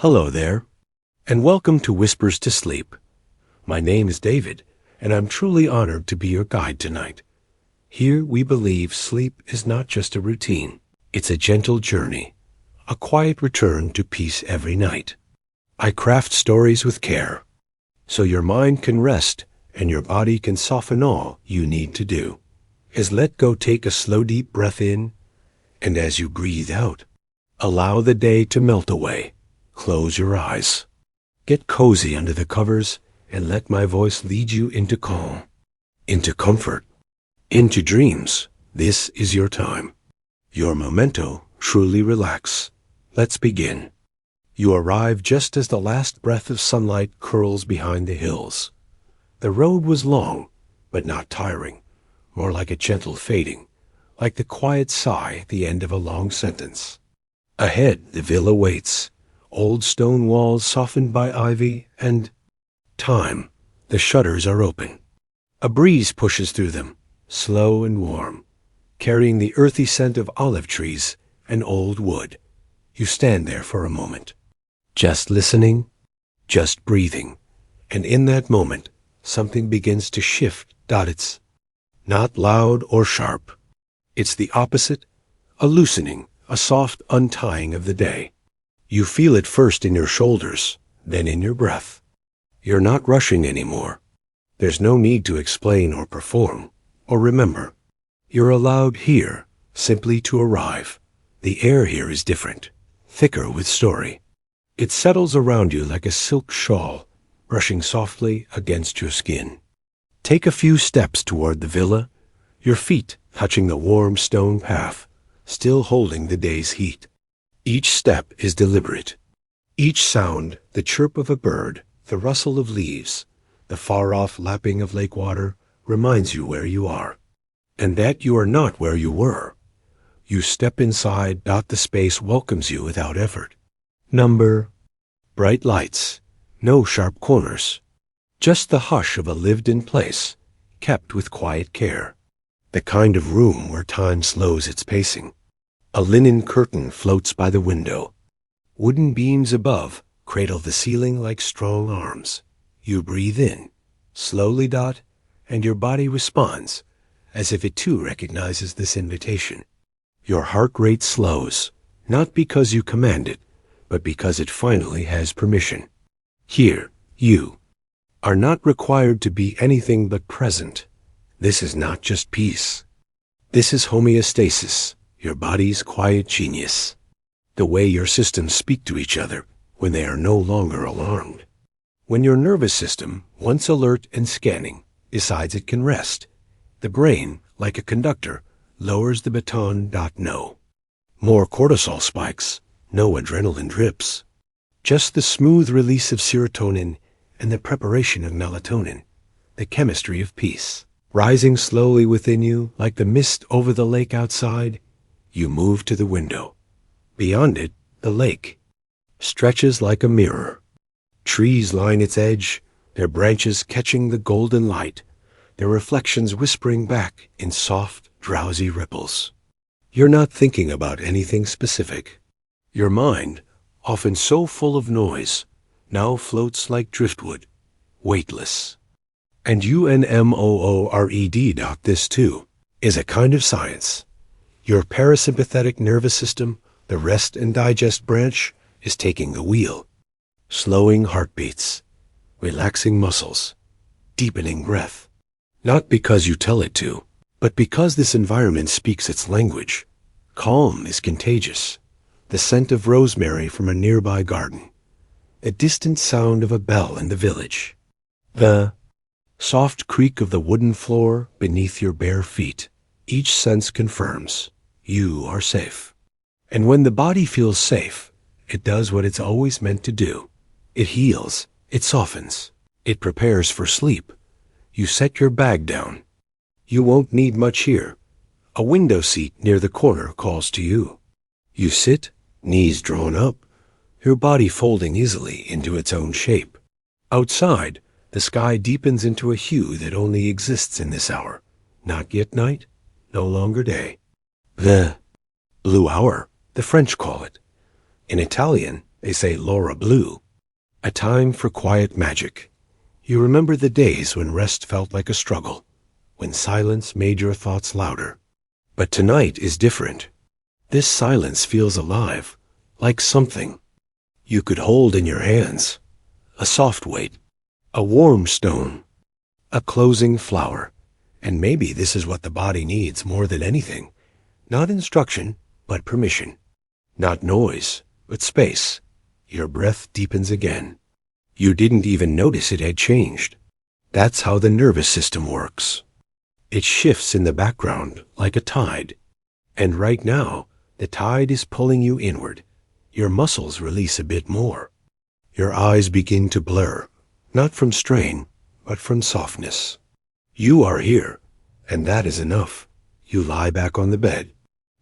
Hello there, and welcome to Whispers to Sleep. My name is David, and I'm truly honored to be your guide tonight. Here we believe sleep is not just a routine. It's a gentle journey, a quiet return to peace every night. I craft stories with care, so your mind can rest and your body can soften all you need to do. Let go, take a slow deep breath in, and as you breathe out, allow the day to melt away. Close your eyes. Get cozy under the covers and let my voice lead you into calm, into comfort, into dreams. This is your time. Your memento, truly relax. Let's begin. You arrive just as the last breath of sunlight curls behind the hills. The road was long, but not tiring, more like a gentle fading, like the quiet sigh at the end of a long sentence. Ahead, the villa waits, old stone walls softened by ivy, and time. The shutters are open. A breeze pushes through them, slow and warm, carrying the earthy scent of olive trees and old wood. You stand there for a moment, just listening, just breathing, and in that moment, something begins to shift. It's not loud or sharp. It's the opposite, a loosening, a soft untying of the day. You feel it first in your shoulders, then in your breath. You're not rushing anymore. There's no need to explain or perform or remember. You're allowed here simply to arrive. The air here is different, thicker with story. It settles around you like a silk shawl, brushing softly against your skin. Take a few steps toward the villa, your feet touching the warm stone path, still holding the day's heat. Each step is deliberate. Each sound, the chirp of a bird, the rustle of leaves, the far-off lapping of lake water, reminds you where you are, and that you are not where you were. You step inside. The space welcomes you without effort. Bright lights, no sharp corners, just the hush of a lived-in place, kept with quiet care. The kind of room where time slows its pacing. A linen curtain floats by the window. Wooden beams above cradle the ceiling like strong arms. You breathe in, slowly, and your body responds, as if it too recognizes this invitation. Your heart rate slows, not because you command it, but because it finally has permission. Here, you are not required to be anything but present. This is not just peace. This is homeostasis, your body's quiet genius. The way your systems speak to each other when they are no longer alarmed. When your nervous system, once alert and scanning, decides it can rest, the brain, like a conductor, lowers the baton. No more cortisol spikes, no adrenaline drips. Just the smooth release of serotonin and the preparation of melatonin, the chemistry of peace. Rising slowly within you, like the mist over the lake outside, you move to the window. Beyond it, the lake stretches like a mirror. Trees line its edge, their branches catching the golden light, their reflections whispering back in soft, drowsy ripples. You're not thinking about anything specific. Your mind, often so full of noise, now floats like driftwood, weightless. And UNMOORED. This, too, is a kind of science. Your parasympathetic nervous system, the rest and digest branch, is taking the wheel, slowing heartbeats, relaxing muscles, deepening breath. Not because you tell it to, but because this environment speaks its language. Calm is contagious. The scent of rosemary from a nearby garden. The distant sound of a bell in the village. The soft creak of the wooden floor beneath your bare feet. Each sense confirms you are safe. And when the body feels safe, it does what it's always meant to do. It heals, it softens, it prepares for sleep. You set your bag down. You won't need much here. A window seat near the corner calls to you. You sit, knees drawn up, your body folding easily into its own shape. Outside, the sky deepens into a hue that only exists in this hour. Not yet night, no longer day. The blue hour, the French call it. In Italian, They say Laura Blue. A time for quiet magic. You remember the days when rest felt like a struggle, when silence made your thoughts louder. But tonight is different. This silence feels alive, like something you could hold in your hands. A soft weight, a warm stone, a closing flower. And maybe this is what the body needs more than anything. Not instruction, but permission. Not noise, but space. Your breath deepens again. You didn't even notice it had changed. That's how the nervous system works. It shifts in the background like a tide. And right now, the tide is pulling you inward. Your muscles release a bit more. Your eyes begin to blur, not from strain, but from softness. You are here, and that is enough. You lie back on the bed.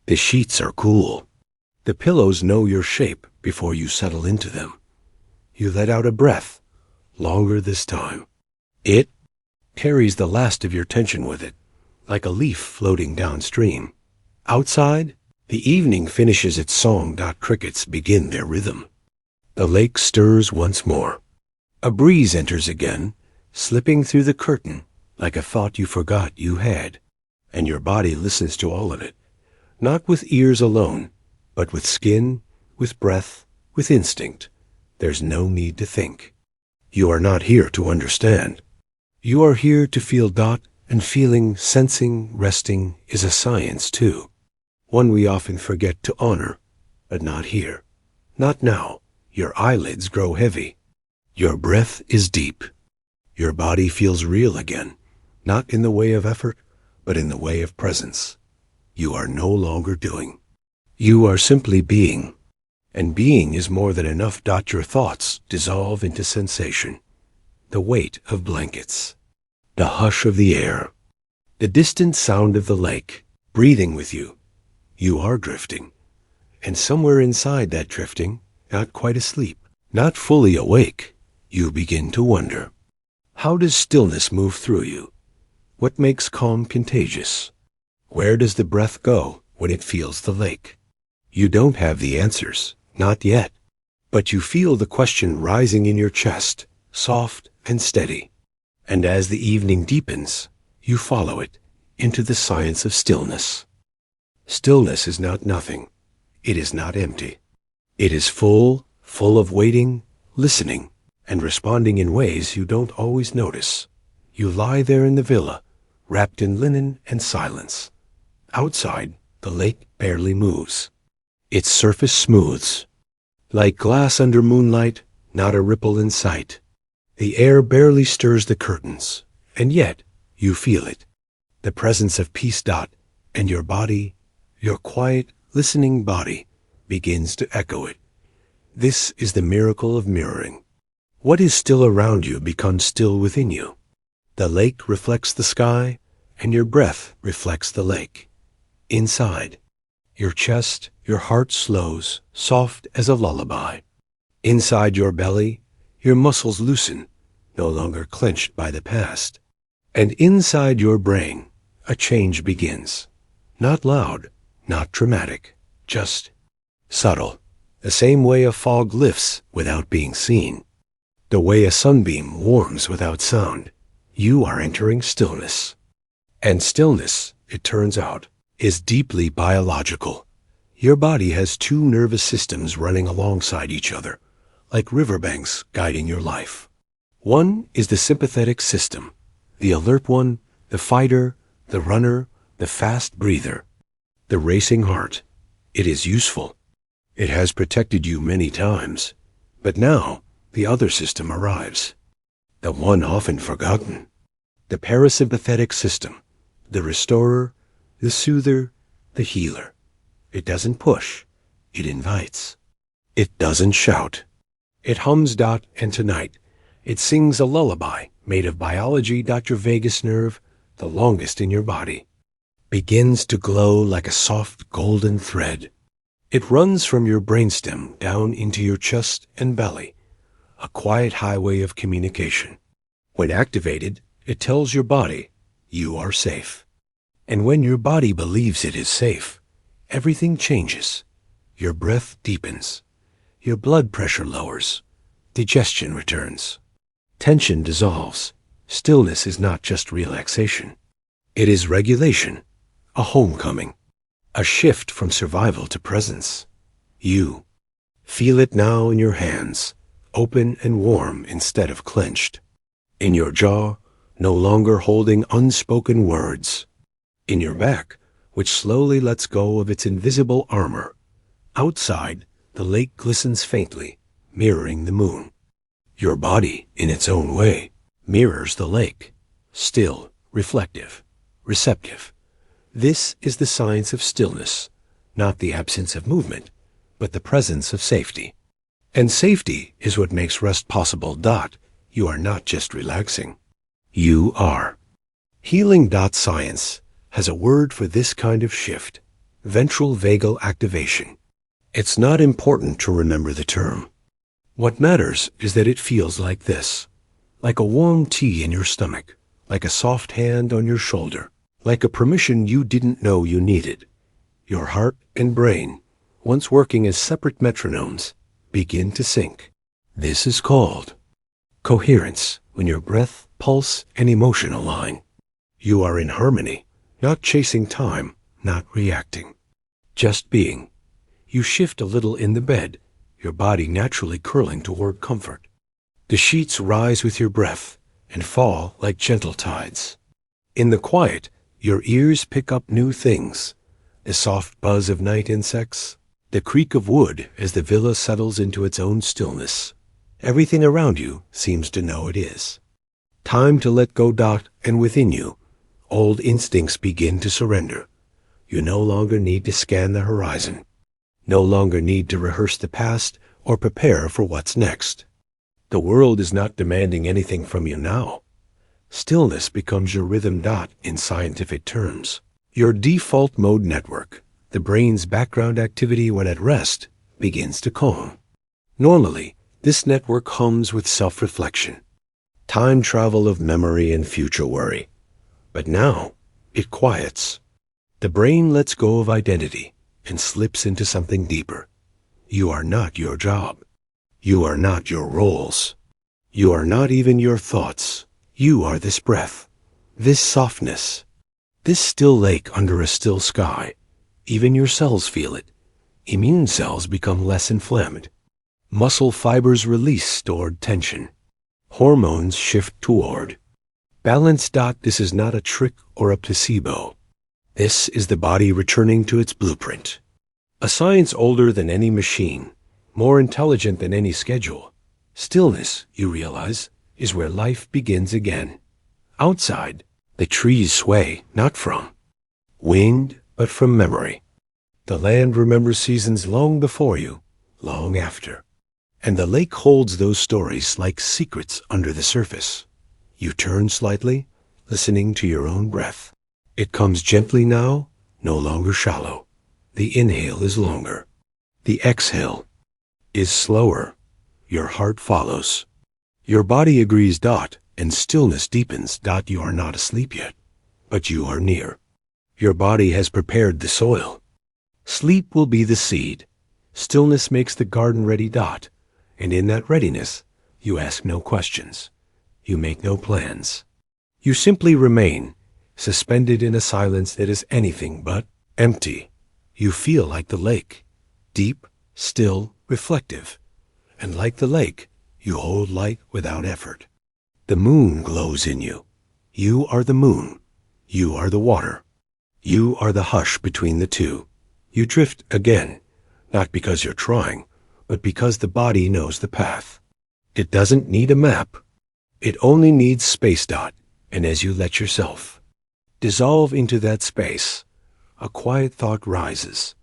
The sheets are cool. The pillows know your shape before you settle into them. You let out a breath, longer this time. It carries the last of your tension with it, like a leaf floating downstream. Outside, the evening finishes its song. Crickets begin their rhythm. The lake stirs once more. A breeze enters again, slipping through the curtain like a thought you forgot you had. And your body listens to all of it, not with ears alone, but with skin, with breath, with instinct. There's no need to think. You are not here to understand. You are here to feel. And feeling, sensing, resting is a science too. One we often forget to honor, but not here. Not now. Your eyelids grow heavy. Your breath is deep. Your body feels real again, not in the way of effort, but in the way of presence. You are no longer doing. You are simply being. And being is more than enough. Your thoughts dissolve into sensation. The weight of blankets. The hush of the air. The distant sound of the lake, breathing with you. You are drifting. And somewhere inside that drifting, not quite asleep, not fully awake, you begin to wonder. How does stillness move through you? What makes calm contagious? Where does the breath go when it feels the lake? You don't have the answers, not yet. But you feel the question rising in your chest, soft and steady. And as the evening deepens, you follow it into the science of stillness. Stillness is not nothing. It is not empty. It is full of waiting, listening, and responding in ways you don't always notice. You lie there in the villa, wrapped in linen and silence. Outside, the lake barely moves. Its surface smooths. Like glass under moonlight, not a ripple in sight. The air barely stirs the curtains, and yet you feel it. The presence of peace. And your body, your quiet, listening body, begins to echo it. This is the miracle of mirroring. What is still around you becomes still within you. The lake reflects the sky, and your breath reflects the lake. Inside, your chest, your heart slows, soft as a lullaby. Inside your belly, your muscles loosen, no longer clenched by the past. And inside your brain, a change begins. Not loud, not dramatic, just subtle. The same way a fog lifts without being seen. The way a sunbeam warms without sound. You are entering stillness. And stillness, it turns out, is deeply biological. Your body has two nervous systems running alongside each other, like riverbanks guiding your life. One is the sympathetic system, the alert one, the fighter, the runner, the fast breather, the racing heart. It is useful. It has protected you many times. But now, the other system arrives. The one often forgotten. The parasympathetic system, the restorer, the soother, the healer. It doesn't push. It invites. It doesn't shout. It hums. And tonight, it sings a lullaby made of biology. Your vagus nerve, the longest in your body, begins to glow like a soft golden thread. It runs from your brainstem down into your chest and belly, a quiet highway of communication. When activated, it tells your body, you are safe. And when your body believes it is safe, everything changes. Your breath deepens. Your blood pressure lowers. Digestion returns. Tension dissolves. Stillness is not just relaxation. It is regulation, a homecoming, a shift from survival to presence. You feel it now in your hands, open and warm instead of clenched. In your jaw, no longer holding unspoken words. In your back, which slowly lets go of its invisible armor. Outside, the lake glistens faintly, mirroring the moon. Your body, in its own way, mirrors the lake, still, reflective, receptive. This is the science of stillness, not the absence of movement, but the presence of safety. And safety is what makes rest possible. You are not just relaxing. You are. Healing. Science has a word for this kind of shift, ventral vagal activation. It's not important to remember the term. What matters is that it feels like this, like a warm tea in your stomach, like a soft hand on your shoulder, like a permission you didn't know you needed. Your heart and brain, once working as separate metronomes, begin to sync. This is called coherence, when your breath, pulse, and emotion align. You are in harmony, not chasing time, not reacting, just being. You shift a little in the bed, your body naturally curling toward comfort. The sheets rise with your breath and fall like gentle tides. In the quiet, your ears pick up new things, the soft buzz of night insects, the creak of wood as the villa settles into its own stillness. Everything around you seems to know it is. Time to let go. And within you, old instincts begin to surrender. You no longer need to scan the horizon, no longer need to rehearse the past or prepare for what's next. The world is not demanding anything from you now. Stillness becomes your rhythm. In scientific terms, your default mode network, the brain's background activity when at rest, begins to calm. Normally, this network hums with self-reflection, time travel of memory and future worry. But now, it quiets. The brain lets go of identity and slips into something deeper. You are not your job. You are not your roles. You are not even your thoughts. You are this breath, this softness, this still lake under a still sky. Even your cells feel it. Immune cells become less inflamed. Muscle fibers release stored tension. Hormones shift toward balance. This is not a trick or a placebo. This is the body returning to its blueprint. A science older than any machine, more intelligent than any schedule. Stillness, you realize, is where life begins again. Outside, the trees sway not from wind, but from memory. The land remembers seasons long before you, long after. And the lake holds those stories like secrets under the surface. You turn slightly, listening to your own breath. It comes gently now, no longer shallow. The inhale is longer. The exhale is slower. Your heart follows. Your body agrees. And stillness deepens. You are not asleep yet, but you are near. Your body has prepared the soil. Sleep will be the seed. Stillness makes the garden ready. And in that readiness, you ask no questions. You make no plans. You simply remain, suspended in a silence that is anything but empty. You feel like the lake, deep, still, reflective. And like the lake, you hold light without effort. The moon glows in you. You are the moon. You are the water. You are the hush between the two. You drift again, not because you're trying, but because the body knows the path. It doesn't need a map. It only needs space. And as you let yourself dissolve into that space, a quiet thought rises,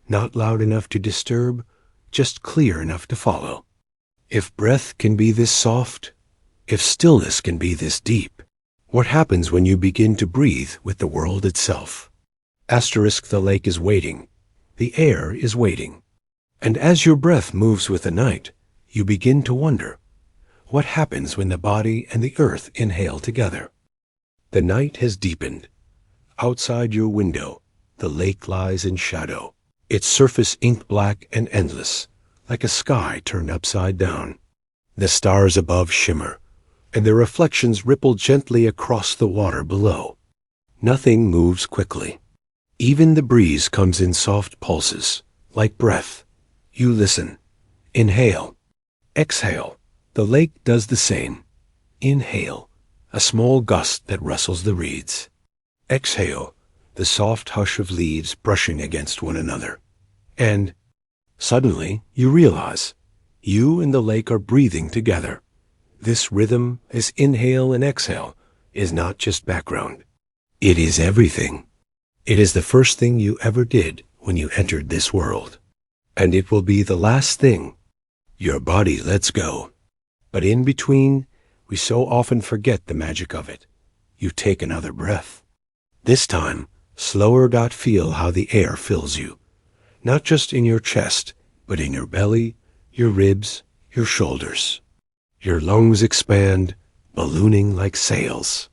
not loud enough to disturb, just clear enough to follow. If breath can be this soft, if stillness can be this deep, what happens when you begin to breathe with the world itself? The lake is waiting. The air is waiting. And as your breath moves with the night, you begin to wonder, what happens when the body and the earth inhale together? The night has deepened. Outside your window, the lake lies in shadow, its surface ink black and endless, like a sky turned upside down. The stars above shimmer, and their reflections ripple gently across the water below. Nothing moves quickly. Even the breeze comes in soft pulses, like breath. You listen. Inhale. Exhale. The lake does the same. Inhale, a small gust that rustles the reeds. Exhale, the soft hush of leaves brushing against one another. And suddenly you realize you and the lake are breathing together. This rhythm, this inhale and exhale, is not just background. It is everything. It is the first thing you ever did when you entered this world. And it will be the last thing. Your body lets go. But in between, we so often forget the magic of it. You take another breath. This time, slower. Feel how the air fills you. Not just in your chest, but in your belly, your ribs, your shoulders. Your lungs expand, ballooning like sails.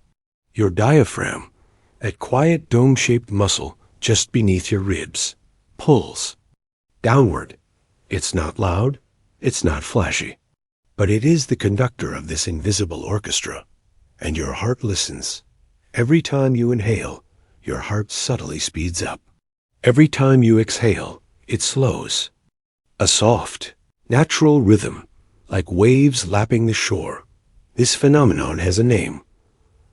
Your diaphragm, that quiet dome-shaped muscle just beneath your ribs, pulls downward. It's not loud, it's not flashy, but it is the conductor of this invisible orchestra. And your heart listens. Every time you inhale, your heart subtly speeds up. Every time you exhale, it slows. A soft, natural rhythm, like waves lapping the shore. This phenomenon has a name: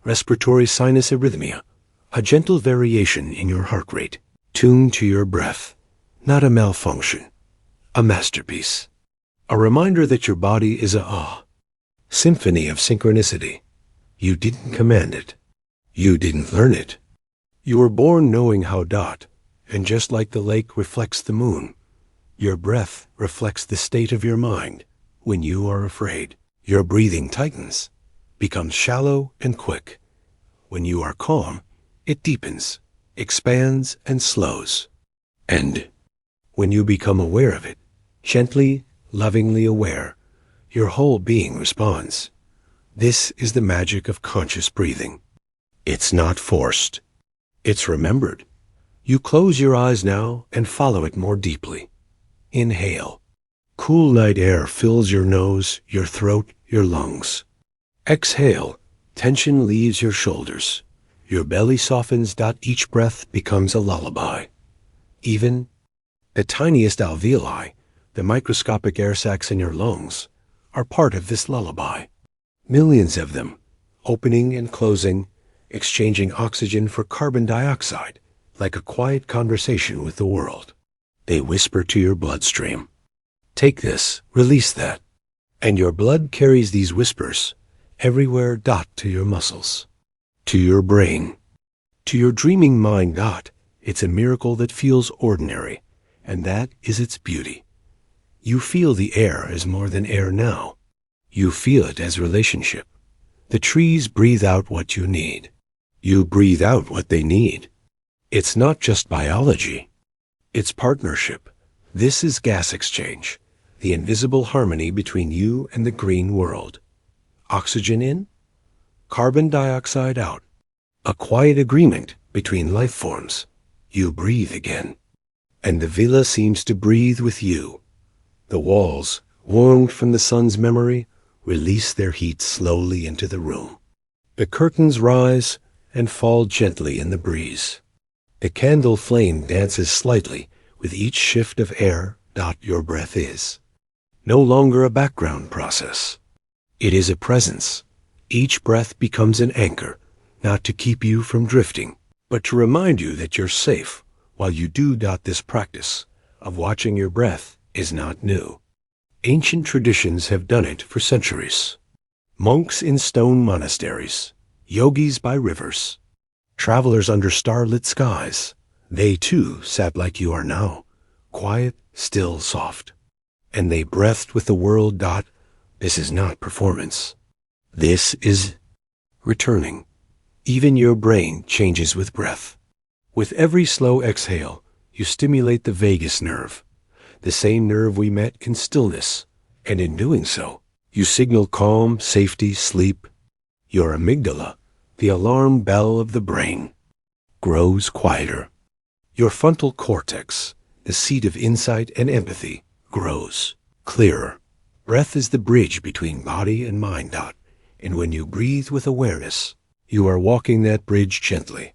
respiratory sinus arrhythmia, a gentle variation in your heart rate, tuned to your breath. Not a malfunction, a masterpiece. A reminder that your body is a symphony of synchronicity. You didn't command it. You didn't learn it. You were born knowing how. And just like the lake reflects the moon, your breath reflects the state of your mind. When you are afraid, your breathing tightens, becomes shallow and quick. When you are calm, it deepens, expands, and slows. And when you become aware of it, gently, lovingly aware, your whole being responds. This is the magic of conscious breathing. It's not forced. It's remembered. You close your eyes now and follow it more deeply. Inhale. Cool night air fills your nose, your throat, your lungs. Exhale. Tension leaves your shoulders. Your belly softens. Each breath becomes a lullaby. Even the tiniest alveoli, the microscopic air sacs in your lungs, are part of this lullaby. Millions of them, opening and closing, exchanging oxygen for carbon dioxide, like a quiet conversation with the world. They whisper to your bloodstream. Take this, release that. And your blood carries these whispers everywhere. To your muscles, to your brain, to your dreaming mind. It's a miracle that feels ordinary, and that is its beauty. You feel the air as more than air now. You feel it as relationship. The trees breathe out what you need. You breathe out what they need. It's not just biology. It's partnership. This is gas exchange, the invisible harmony between you and the green world. Oxygen in, carbon dioxide out. A quiet agreement between life forms. You breathe again. And the villa seems to breathe with you. The walls, warmed from the sun's memory, release their heat slowly into the room. The curtains rise and fall gently in the breeze. The candle flame dances slightly with each shift of air. Your breath is no longer a background process. It is a presence. Each breath becomes an anchor, not to keep you from drifting, but to remind you that you're safe while you do. This practice of watching your breath is not new. Ancient traditions have done it for centuries. Monks in stone monasteries, yogis by rivers, travelers under starlit skies. They too sat like you are now, quiet, still, soft. And they breathed with the world. This is not performance. This is returning. Even your brain changes with breath. With every slow exhale, you stimulate the vagus nerve, the same nerve we met in stillness. And in doing so, you signal calm, safety, sleep. Your amygdala, the alarm bell of the brain, grows quieter. Your frontal cortex, the seat of insight and empathy, grows. clearer. Breath is the bridge between body and mind. And when you breathe with awareness, you are walking that bridge gently,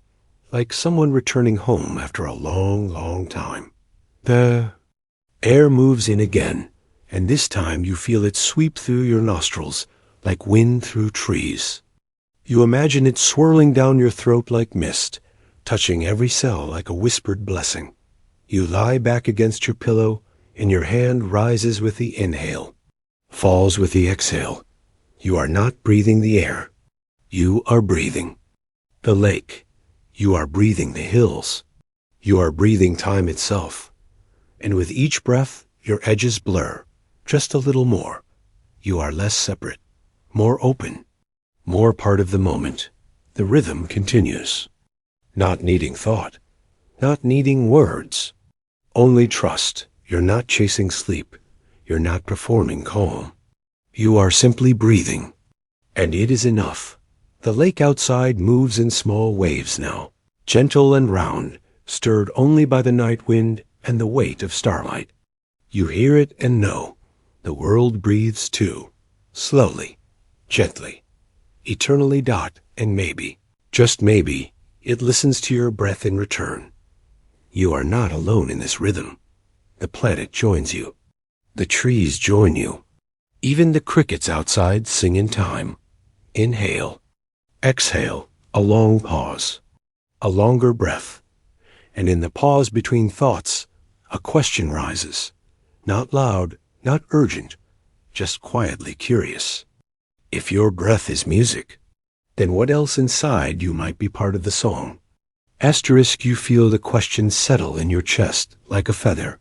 like someone returning home after a long, long time. The air moves in again, and this time you feel it sweep through your nostrils like wind through trees. You imagine it swirling down your throat like mist, touching every cell like a whispered blessing. You lie back against your pillow, and your hand rises with the inhale, falls with the exhale. You are not breathing the air. You are breathing the lake. You are breathing the hills. You are breathing time itself. And with each breath, your edges blur just a little more. You are less separate, more open, more part of the moment. The rhythm continues. Not needing thought, not needing words. Only trust. You're not chasing sleep. You're not performing calm. You are simply breathing. And it is enough. The lake outside moves in small waves now, gentle and round, stirred only by the night wind and the weight of starlight. You hear it and know. The world breathes too, slowly, gently, eternally. And maybe, just maybe, it listens to your breath in return. You are not alone in this rhythm. The planet joins you. The trees join you. Even the crickets outside sing in time. Inhale. Exhale. A long pause. A longer breath. And in the pause between thoughts, a question rises. Not loud, not urgent, just quietly curious. If your breath is music, then what else inside you might be part of the song? Asterisk, you feel the question settle in your chest like a feather.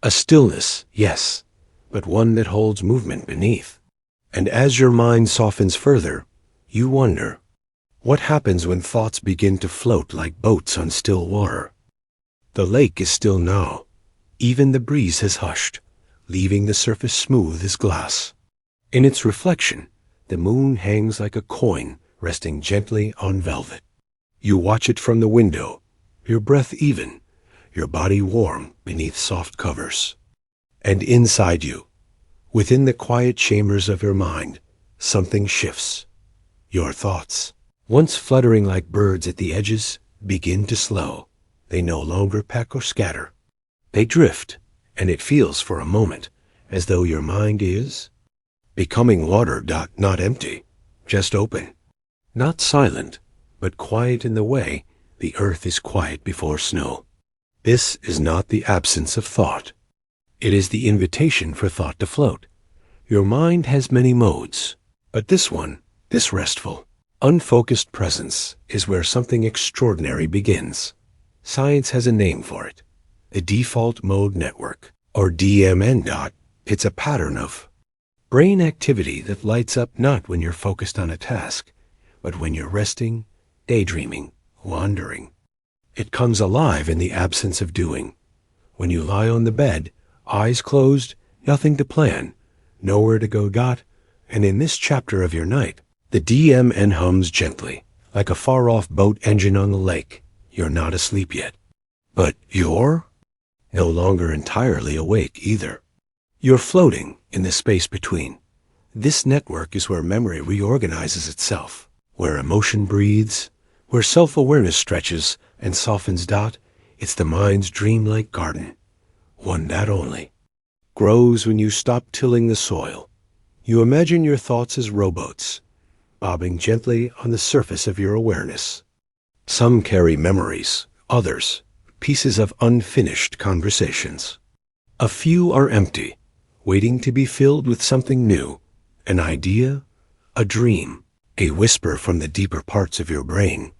A stillness, yes, but one that holds movement beneath. And as your mind softens further, you wonder, what happens when thoughts begin to float like boats on still water? The lake is still now. Even the breeze has hushed, leaving the surface smooth as glass. In its reflection, the moon hangs like a coin resting gently on velvet. You watch it from the window, your breath even, your body warm beneath soft covers. And inside you, within the quiet chambers of your mind, something shifts. Your thoughts, once fluttering like birds at the edges, begin to slow. They no longer peck or scatter. They drift, and it feels for a moment as though your mind is becoming water. Not empty, just open. Not silent, but quiet in the way the earth is quiet before snow. This is not the absence of thought. It is the invitation for thought to float. Your mind has many modes, but this one, this restful, unfocused presence is where something extraordinary begins. Science has a name for it. The default mode network, or DMN. It's a pattern of brain activity that lights up not when you're focused on a task, but when you're resting, daydreaming, wandering. It comes alive in the absence of doing. When you lie on the bed, eyes closed, nothing to plan, nowhere to go. And in this chapter of your night, the DMN hums gently, like a far-off boat engine on the lake. You're not asleep yet. But you're no longer entirely awake either. You're floating in the space between. This network is where memory reorganizes itself, where emotion breathes, where self-awareness stretches and softens. It's the mind's dreamlike garden, one that only grows when you stop tilling the soil. You imagine your thoughts as rowboats, bobbing gently on the surface of your awareness. Some carry memories, others, pieces of unfinished conversations. A few are empty, waiting to be filled with something new, an idea, a dream, a whisper from the deeper parts of your brain.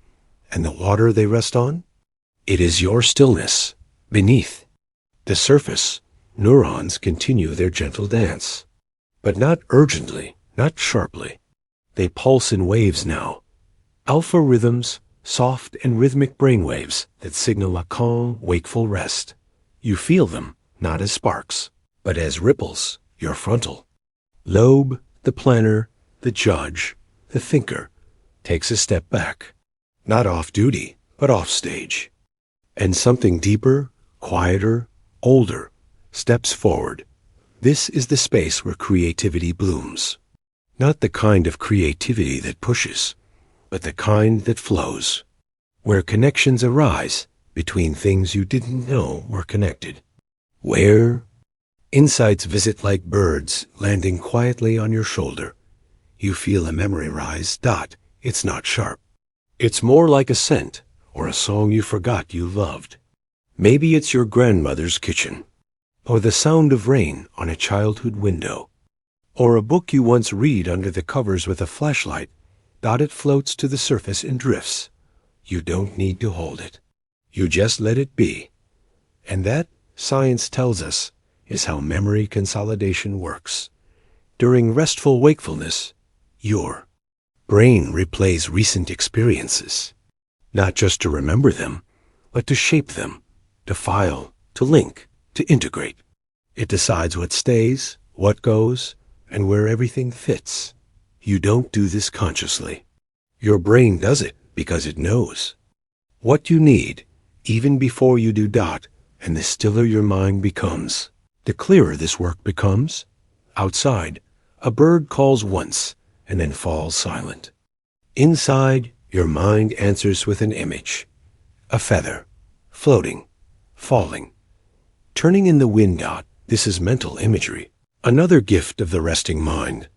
And the water they rest on? It is your stillness. Beneath the surface, neurons continue their gentle dance. But not urgently, not sharply. They pulse in waves now. Alpha rhythms, soft and rhythmic brainwaves that signal a calm, wakeful rest. You feel them, not as sparks, but as ripples, your frontal lobe, the planner, the judge, the thinker, takes a step back. Not off duty, but off stage. And something deeper, quieter, older, steps forward. This is the space where creativity blooms. Not the kind of creativity that pushes, but the kind that flows, where connections arise between things you didn't know were connected. Where insights visit like birds landing quietly on your shoulder. You feel a memory rise. It's not sharp. It's more like a scent or a song you forgot you loved. Maybe it's your grandmother's kitchen, or the sound of rain on a childhood window, or a book you once read under the covers with a flashlight. It floats to the surface and drifts. You don't need to hold it. You just let it be. And that, science tells us, is how memory consolidation works. During restful wakefulness, your brain replays recent experiences, not just to remember them, but to shape them, to file, to link, to integrate. It decides what stays, what goes, and where everything fits. You don't do this consciously. Your brain does it because it knows what you need, even before you do. And the stiller your mind becomes, the clearer this work becomes. Outside, a bird calls once and then falls silent. Inside, your mind answers with an image, a feather, floating, falling, turning in the wind. This is mental imagery, another gift of the resting mind.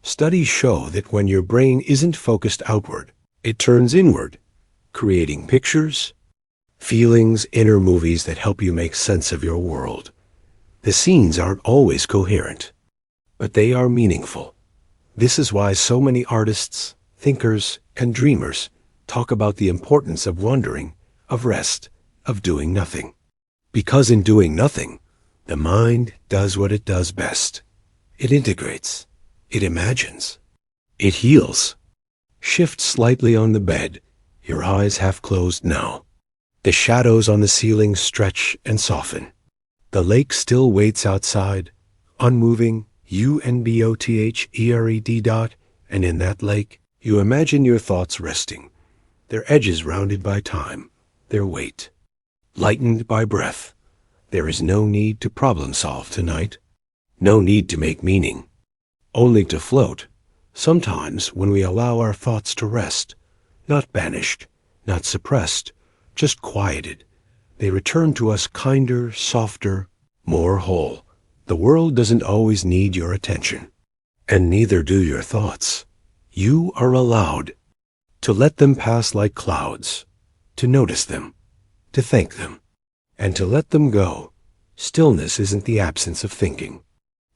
Studies show that when your brain isn't focused outward, it turns inward, creating pictures, feelings, inner movies that help you make sense of your world. The scenes aren't always coherent, but they are meaningful. This is why so many artists, thinkers, and dreamers talk about the importance of wandering, of rest, of doing nothing. Because in doing nothing, the mind does what it does best. It integrates. It imagines. It heals. Shift slightly on the bed, your eyes half closed now. The shadows on the ceiling stretch and soften. The lake still waits outside, unmoving, unbothered. And in that lake, you imagine your thoughts resting, their edges rounded by time, their weight lightened by breath. There is no need to problem solve tonight, no need to make meaning, only to float. Sometimes when we allow our thoughts to rest, not banished, not suppressed, just quieted, they return to us kinder, softer, more whole. The world doesn't always need your attention, and neither do your thoughts. You are allowed to let them pass like clouds, to notice them, to thank them, and to let them go. Stillness isn't the absence of thinking.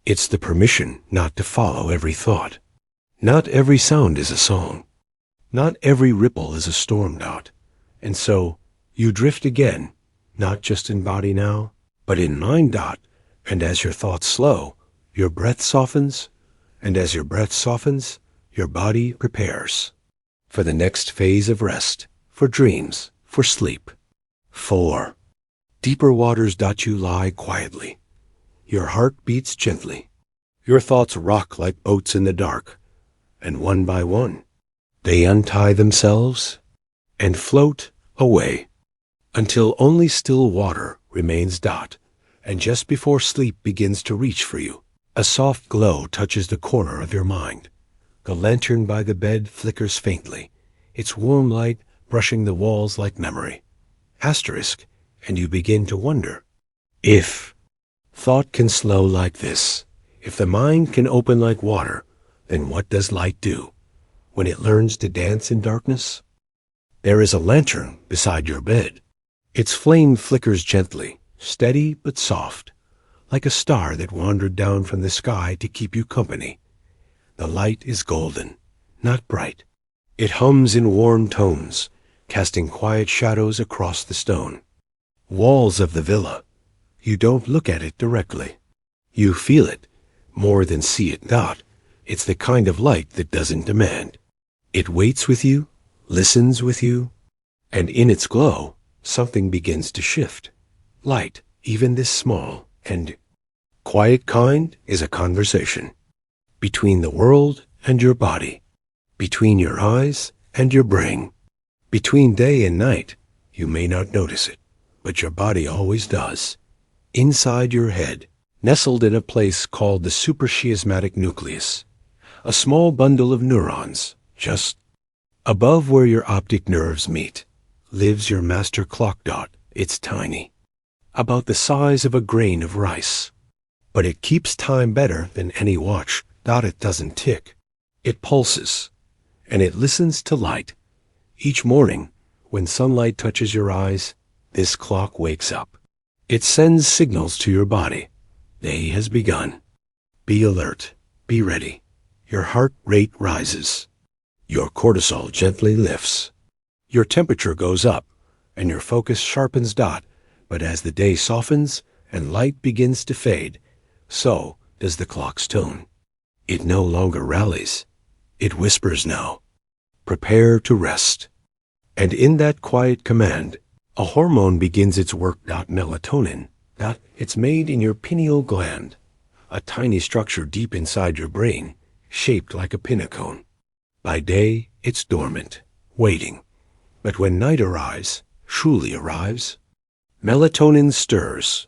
It's the permission not to follow every thought. Not every sound is a song. Not every ripple is a storm. And so, you drift again, not just in body now, but in mind. And as your thoughts slow, your breath softens, and as your breath softens, your body prepares for the next phase of rest, for dreams, for sleep. 4. Deeper waters. You lie quietly. Your heart beats gently. Your thoughts rock like boats in the dark, and one by one, they untie themselves and float away until only still water remains. And just before sleep begins to reach for you, a soft glow touches the corner of your mind. The lantern by the bed flickers faintly, its warm light brushing the walls like memory. Asterisk, and you begin to wonder, if thought can slow like this, if the mind can open like water, then what does light do when it learns to dance in darkness? There is a lantern beside your bed. Its flame flickers gently, steady but soft, like a star that wandered down from the sky to keep you company. The light is golden, not bright. It hums in warm tones, casting quiet shadows across the stone walls of the villa. You don't look at it directly. You feel it, more than see it. It's the kind of light that doesn't demand. It waits with you, listens with you, and in its glow, something begins to shift. Light, even this small and quiet kind, is a conversation between the world and your body, between your eyes and your brain, between day and night. You may not notice it, but your body always does. Inside your head, nestled in a place called the suprachiasmatic nucleus, a small bundle of neurons, just above where your optic nerves meet, lives your master clock dot. It's tiny, about the size of a grain of rice. But it keeps time better than any watch. It doesn't tick. It pulses, and it listens to light. Each morning, when sunlight touches your eyes, this clock wakes up. It sends signals to your body. Day has begun. Be alert. Be ready. Your heart rate rises. Your cortisol gently lifts. Your temperature goes up, and your focus sharpens. But as the day softens and light begins to fade, so does the clock's tone. It no longer rallies. It whispers now. Prepare to rest. And in that quiet command, a hormone begins its work. Melatonin. It's made in your pineal gland, a tiny structure deep inside your brain, shaped like a pinnacone. By day, it's dormant, waiting. But when night arrives, truly arrives, melatonin stirs.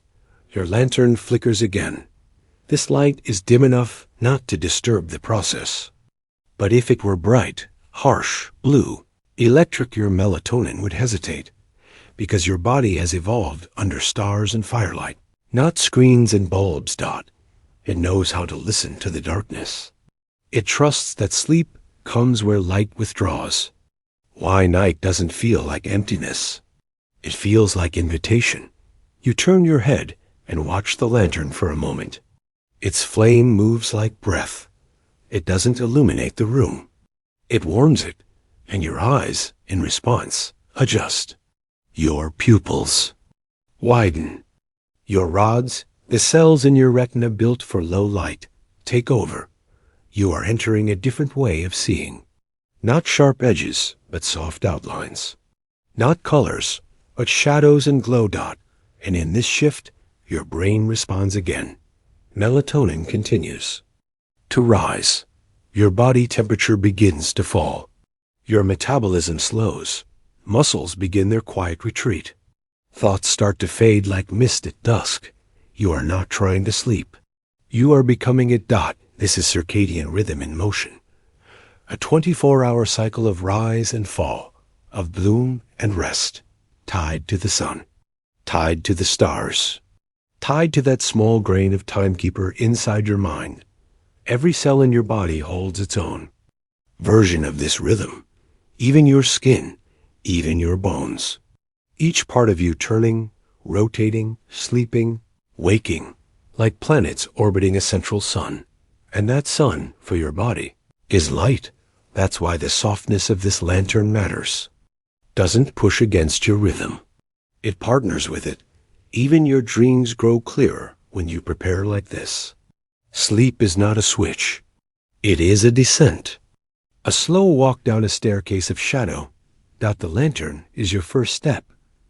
Your lantern flickers again. This light is dim enough not to disturb the process. But if it were bright, harsh, blue, electric, your melatonin would hesitate, because your body has evolved under stars and firelight, not screens and bulbs. It knows how to listen to the darkness. It trusts that sleep comes where light withdraws. Why night doesn't feel like emptiness. It feels like invitation. You turn your head and watch the lantern for a moment. Its flame moves like breath. It doesn't illuminate the room. It warms it, and your eyes, in response, adjust. Your pupils widen. Your rods, the cells in your retina built for low light, take over. You are entering a different way of seeing. Not sharp edges, but soft outlines. Not colors, but shadows and glow. And in this shift, your brain responds again. Melatonin continues to rise. Your body temperature begins to fall. Your metabolism slows. Muscles begin their quiet retreat. Thoughts start to fade like mist at dusk. You are not trying to sleep. You are becoming it. This is circadian rhythm in motion. A 24-hour cycle of rise and fall, of bloom and rest, tied to the sun, tied to the stars, tied to that small grain of timekeeper inside your mind. Every cell in your body holds its own version of this rhythm, even your skin, even your bones. Each part of you turning, rotating, sleeping, waking, like planets orbiting a central sun. And that sun, for your body, is light. That's why the softness of this lantern matters. Doesn't push against your rhythm. It partners with it. Even your dreams grow clearer when you prepare like this. Sleep is not a switch. It is a descent. A slow walk down a staircase of shadow. The lantern is your first step.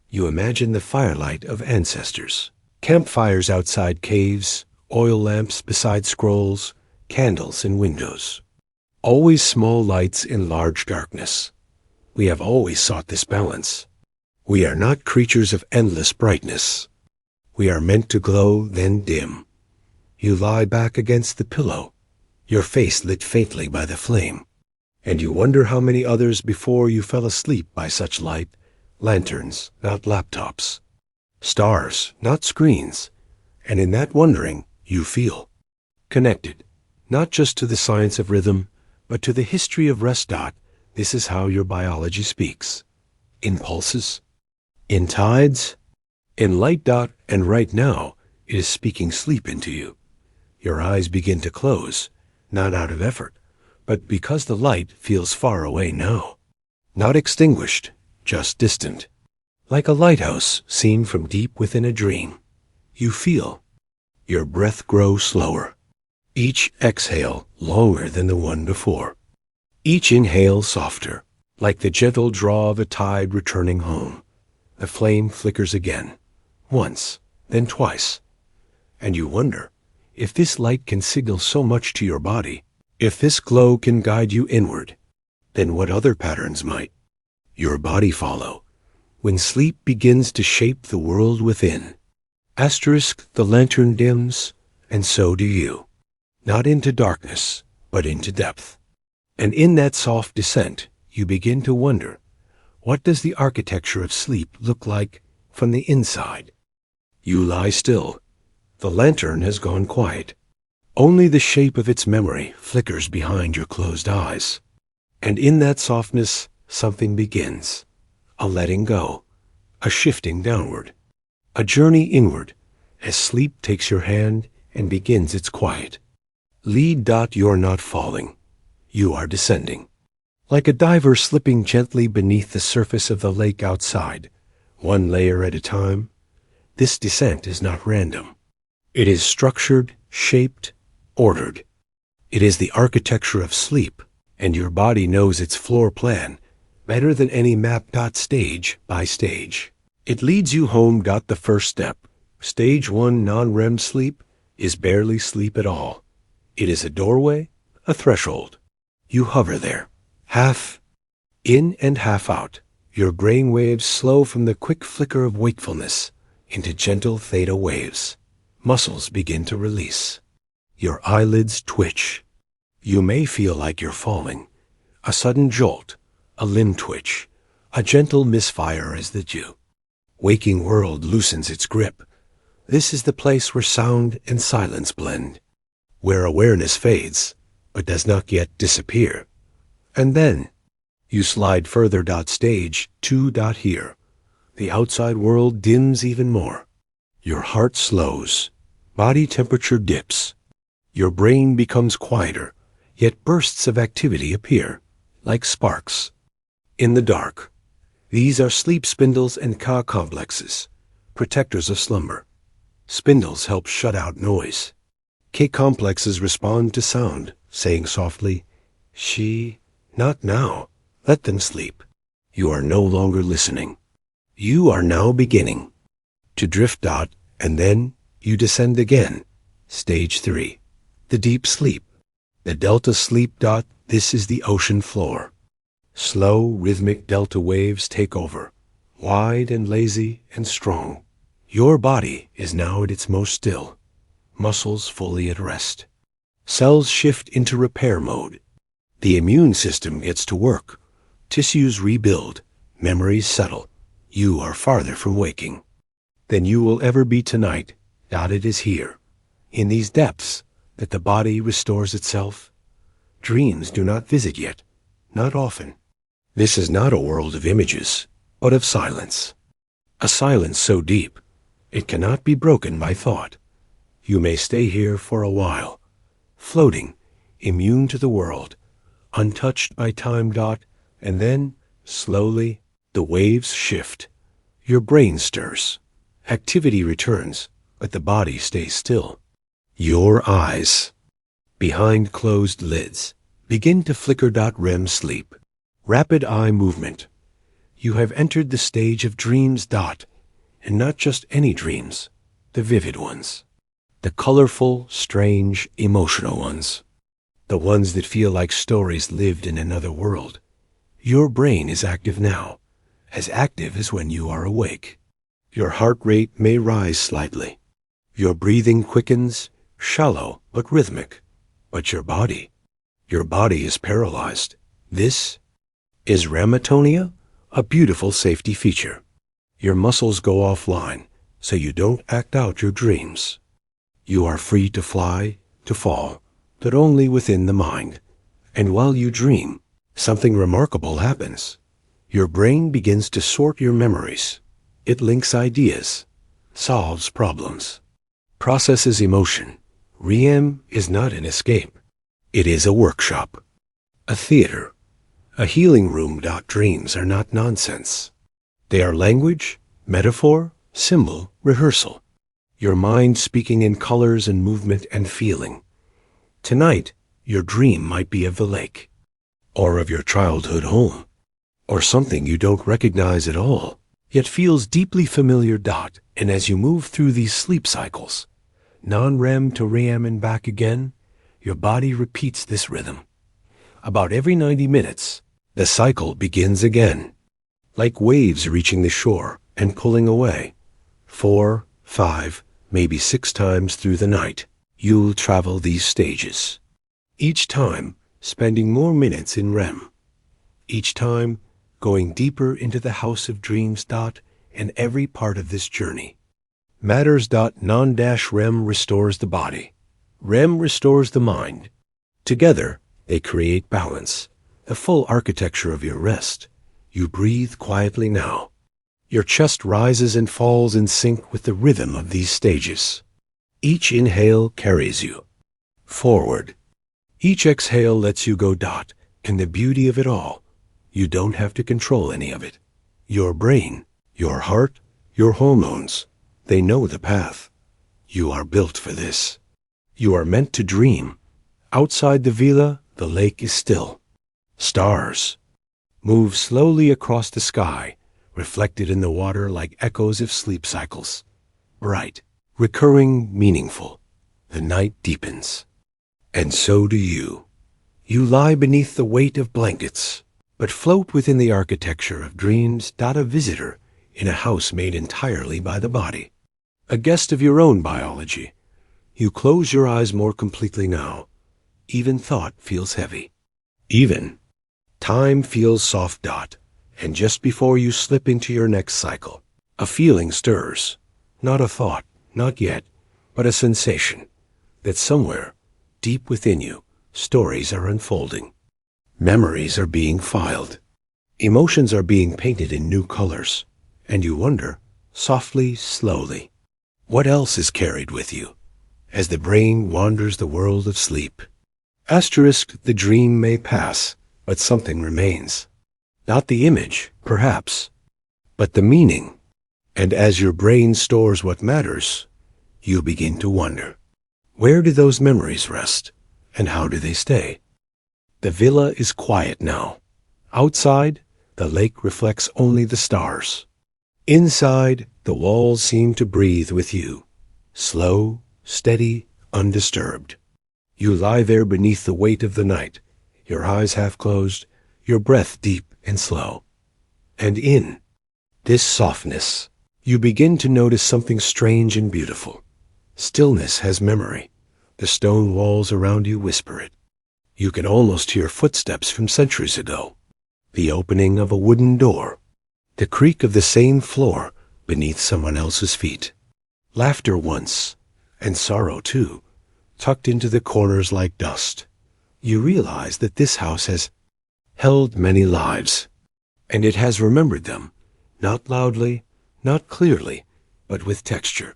You imagine the firelight of ancestors. Campfires outside caves, oil lamps beside scrolls, candles in windows. Always small lights in large darkness. We have always sought this balance. We are not creatures of endless brightness. We are meant to glow, then dim. You lie back against the pillow, your face lit faintly by the flame, and you wonder how many others before you fell asleep by such light. Lanterns, not laptops. Stars, not screens. And in that wondering, you feel connected, not just to the science of rhythm, but to the history of rest. This is how your biology speaks. In pulses, in tides, in light. And right now, it is speaking sleep into you. Your eyes begin to close, not out of effort, but because the light feels far away now. Not extinguished, just distant. Like a lighthouse seen from deep within a dream. You feel your breath grow slower. Each exhale longer than the one before. Each inhale softer, like the gentle draw of a tide returning home. The flame flickers again, once, then twice. And you wonder, if this light can signal so much to your body, if this glow can guide you inward, then what other patterns might your body follow, when sleep begins to shape the world within? Asterisk, the lantern dims, and so do you. Not into darkness, but into depth. And in that soft descent, you begin to wonder, what does the architecture of sleep look like from the inside? You lie still. The lantern has gone quiet. Only the shape of its memory flickers behind your closed eyes. And in that softness, something begins. A letting go, a shifting downward, a journey inward, as sleep takes your hand and begins its quiet. Lead. You're not falling. You are descending. Like a diver slipping gently beneath the surface of the lake outside, one layer at a time, this descent is not random. It is structured, shaped, ordered. It is the architecture of sleep, and your body knows its floor plan better than any map. Stage by stage. It leads you home. The first step, stage 1 non-REM sleep, is barely sleep at all. It is a doorway, a threshold. You hover there, half in and half out. Your brain waves slow from the quick flicker of wakefulness into gentle theta waves. Muscles begin to release. Your eyelids twitch. You may feel like you're falling. A sudden jolt, a limb twitch, a gentle misfire as the waking world loosens its grip. This is the place where sound and silence blend, where awareness fades, but does not yet disappear. And then you slide further. Stage 2. Here, the outside world dims even more. Your heart slows, body temperature dips. Your brain becomes quieter, yet bursts of activity appear, like sparks. In the dark, these are sleep spindles and Ka complexes, protectors of slumber. Spindles help shut out noise. K complexes respond to sound, saying softly, "She, not now. Let them sleep." You are no longer listening. You are now beginning to drift. And then you descend again. Stage 3. The deep sleep. The delta sleep. This is the ocean floor. Slow, rhythmic delta waves take over, wide and lazy and strong. Your body is now at its most still, muscles fully at rest. Cells shift into repair mode. The immune system gets to work. Tissues rebuild, memories settle. You are farther from waking than you will ever be tonight. It is here, in these depths, that the body restores itself. Dreams do not visit yet, not often. This is not a world of images, but of silence. A silence so deep, it cannot be broken by thought. You may stay here for a while, floating, immune to the world, untouched by time. And then, slowly, the waves shift. Your brain stirs. Activity returns, but the body stays still. Your eyes, behind closed lids, begin to flicker. REM sleep. Rapid eye movement. You have entered the stage of dreams. And not just any dreams, the vivid ones. The colorful, strange, emotional ones. The ones that feel like stories lived in another world. Your brain is active now, as active as when you are awake. Your heart rate may rise slightly. Your breathing quickens, shallow but rhythmic. But your body is paralyzed. This is rematonia, a beautiful safety feature. Your muscles go offline, so you don't act out your dreams. You are free to fly, to fall, but only within the mind. And while you dream, something remarkable happens. Your brain begins to sort your memories. It links ideas, solves problems, processes emotion. REM is not an escape. It is a workshop, a theater, a healing room. Dreams are not nonsense. They are language, metaphor, symbol, rehearsal. Your mind speaking in colors and movement and feeling. Tonight, your dream might be of the lake, or of your childhood home, or something you don't recognize at all, yet feels deeply familiar. And as you move through these sleep cycles, non-REM to REM and back again, your body repeats this rhythm. About every 90 minutes, the cycle begins again, like waves reaching the shore and pulling away, 4, 5, maybe 6 times through the night. you'll travel these stages. Each time, spending more minutes in REM. Each time, going deeper into the house of dreams. And every part of this journey matters. Non-REM restores the body. REM restores the mind. Together, they create balance, the full architecture of your rest. You breathe quietly now. Your chest rises and falls in sync with the rhythm of these stages. Each inhale carries you forward. Each exhale lets you go. And the beauty of it all, you don't have to control any of it. Your brain, your heart, your hormones, they know the path. You are built for this. You are meant to dream. Outside the villa, the lake is still. Stars move slowly across the sky, reflected in the water like echoes of sleep cycles. Bright, recurring, meaningful. The night deepens. And so do you. You lie beneath the weight of blankets, but float within the architecture of dreams. A visitor in a house made entirely by the body. A guest of your own biology. You close your eyes more completely now. Even thought feels heavy. Even time feels soft. And just before you slip into your next cycle, a feeling stirs. Not a thought, not yet, but a sensation that somewhere, deep within you, stories are unfolding. Memories are being filed. Emotions are being painted in new colors. And you wonder, softly, slowly, what else is carried with you as the brain wanders the world of sleep. The dream may pass, but something remains. Not the image, perhaps, but the meaning. And as your brain stores what matters, you begin to wonder, where do those memories rest, and how do they stay? The villa is quiet now. Outside, the lake reflects only the stars. Inside, the walls seem to breathe with you, slow, steady, undisturbed. You lie there beneath the weight of the night, your eyes half closed, your breath deep and slow. And in this softness, you begin to notice something strange and beautiful. Stillness has memory. The stone walls around you whisper it. You can almost hear footsteps from centuries ago. The opening of a wooden door. The creak of the same floor beneath someone else's feet. Laughter once, and sorrow too, tucked into the corners like dust. You realize that this house has held many lives, and it has remembered them, not loudly, not clearly, but with texture,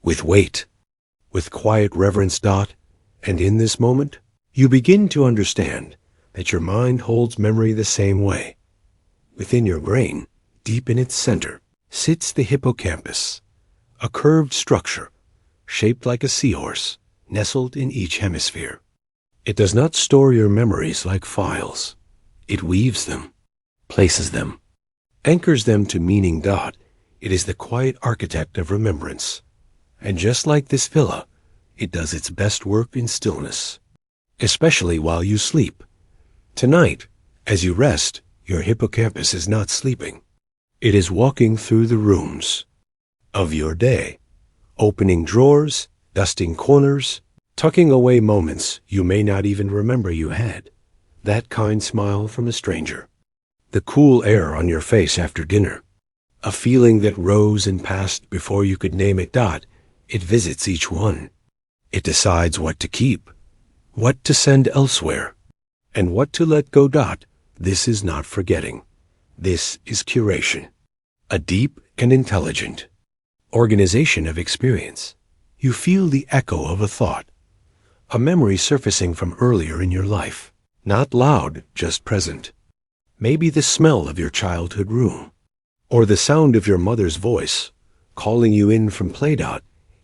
with weight, with quiet reverence. And in this moment, you begin to understand that your mind holds memory the same way. Within your brain, deep in its center, sits the hippocampus, a curved structure, shaped like a seahorse, nestled in each hemisphere. It does not store your memories like files. It weaves them, places them, anchors them to meaning. It is the quiet architect of remembrance. And just like this villa, it does its best work in stillness, especially while you sleep. Tonight, as you rest, your hippocampus is not sleeping. It is walking through the rooms of your day, opening drawers, dusting corners, tucking away moments you may not even remember you had. That kind smile from a stranger, the cool air on your face after dinner, a feeling that rose and passed before you could name it. It visits each one. It decides what to keep, what to send elsewhere, and what to let go. This is not forgetting. This is curation, a deep and intelligent organization of experience. You feel the echo of a thought, a memory surfacing from earlier in your life, not loud, just present. Maybe the smell of your childhood room, or the sound of your mother's voice calling you in from play.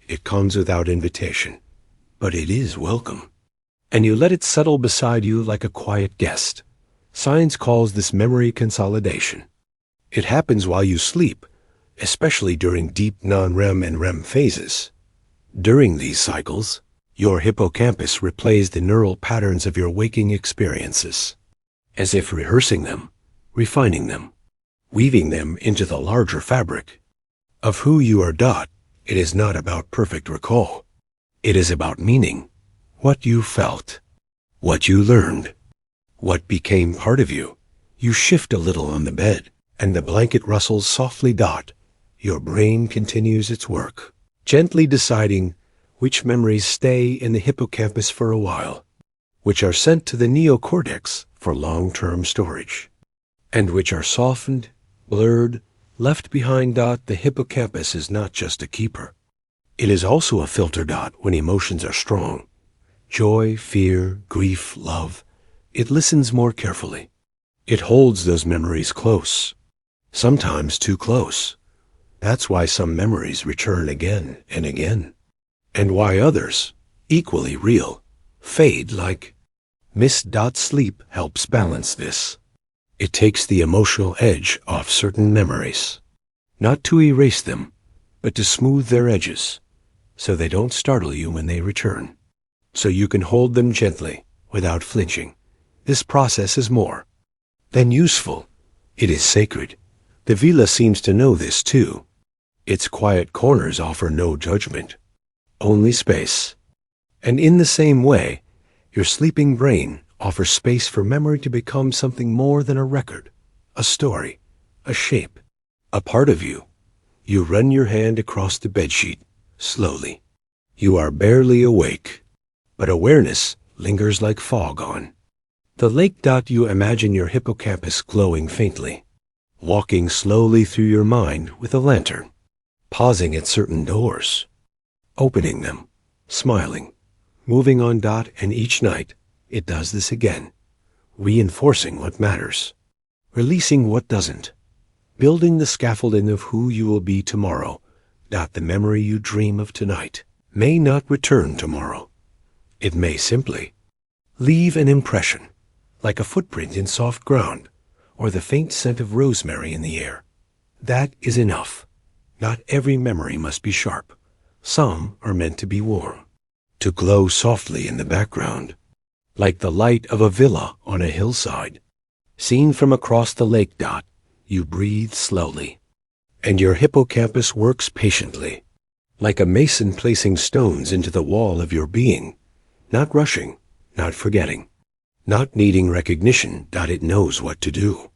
It comes without invitation, but it is welcome. And you let it settle beside you like a quiet guest. Science calls this memory consolidation. It happens while you sleep, especially during deep non-REM and REM phases. During these cycles, your hippocampus replays the neural patterns of your waking experiences, as if rehearsing them, refining them, weaving them into the larger fabric of who you are. It is not about perfect recall. It is about meaning, what you felt, what you learned, what became part of you. You shift a little on the bed, and the blanket rustles softly. Your brain continues its work, gently deciding which memories stay in the hippocampus for a while, which are sent to the neocortex for long-term storage, and which are softened, blurred, left behind. The hippocampus is not just a keeper. It is also a filter. When emotions are strong, joy, fear, grief, love, it listens more carefully. It holds those memories close, sometimes too close. That's why some memories return again and again, and why others, equally real, fade like mist. Sleep helps balance this. It takes the emotional edge off certain memories, not to erase them, but to smooth their edges, so they don't startle you when they return, so you can hold them gently without flinching. This process is more than useful. It is sacred. The villa seems to know this too. Its quiet corners offer no judgment, only space. And in the same way, your sleeping brain offers space for memory to become something more than a record, a story, a shape, a part of you. You run your hand across the bedsheet, slowly. You are barely awake, but awareness lingers like fog on the lake. You imagine your hippocampus glowing faintly, walking slowly through your mind with a lantern, pausing at certain doors, opening them, smiling, moving on. And each night, it does this again, reinforcing what matters, releasing what doesn't, building the scaffolding of who you will be tomorrow. The memory you dream of tonight may not return tomorrow. It may simply leave an impression, like a footprint in soft ground, or the faint scent of rosemary in the air. That is enough. Not every memory must be sharp. Some are meant to be warm, to glow softly in the background, like the light of a villa on a hillside. Seen from across the lake. You breathe slowly, and your hippocampus works patiently, like a mason placing stones into the wall of your being, not rushing, not forgetting, not needing recognition. It knows what to do.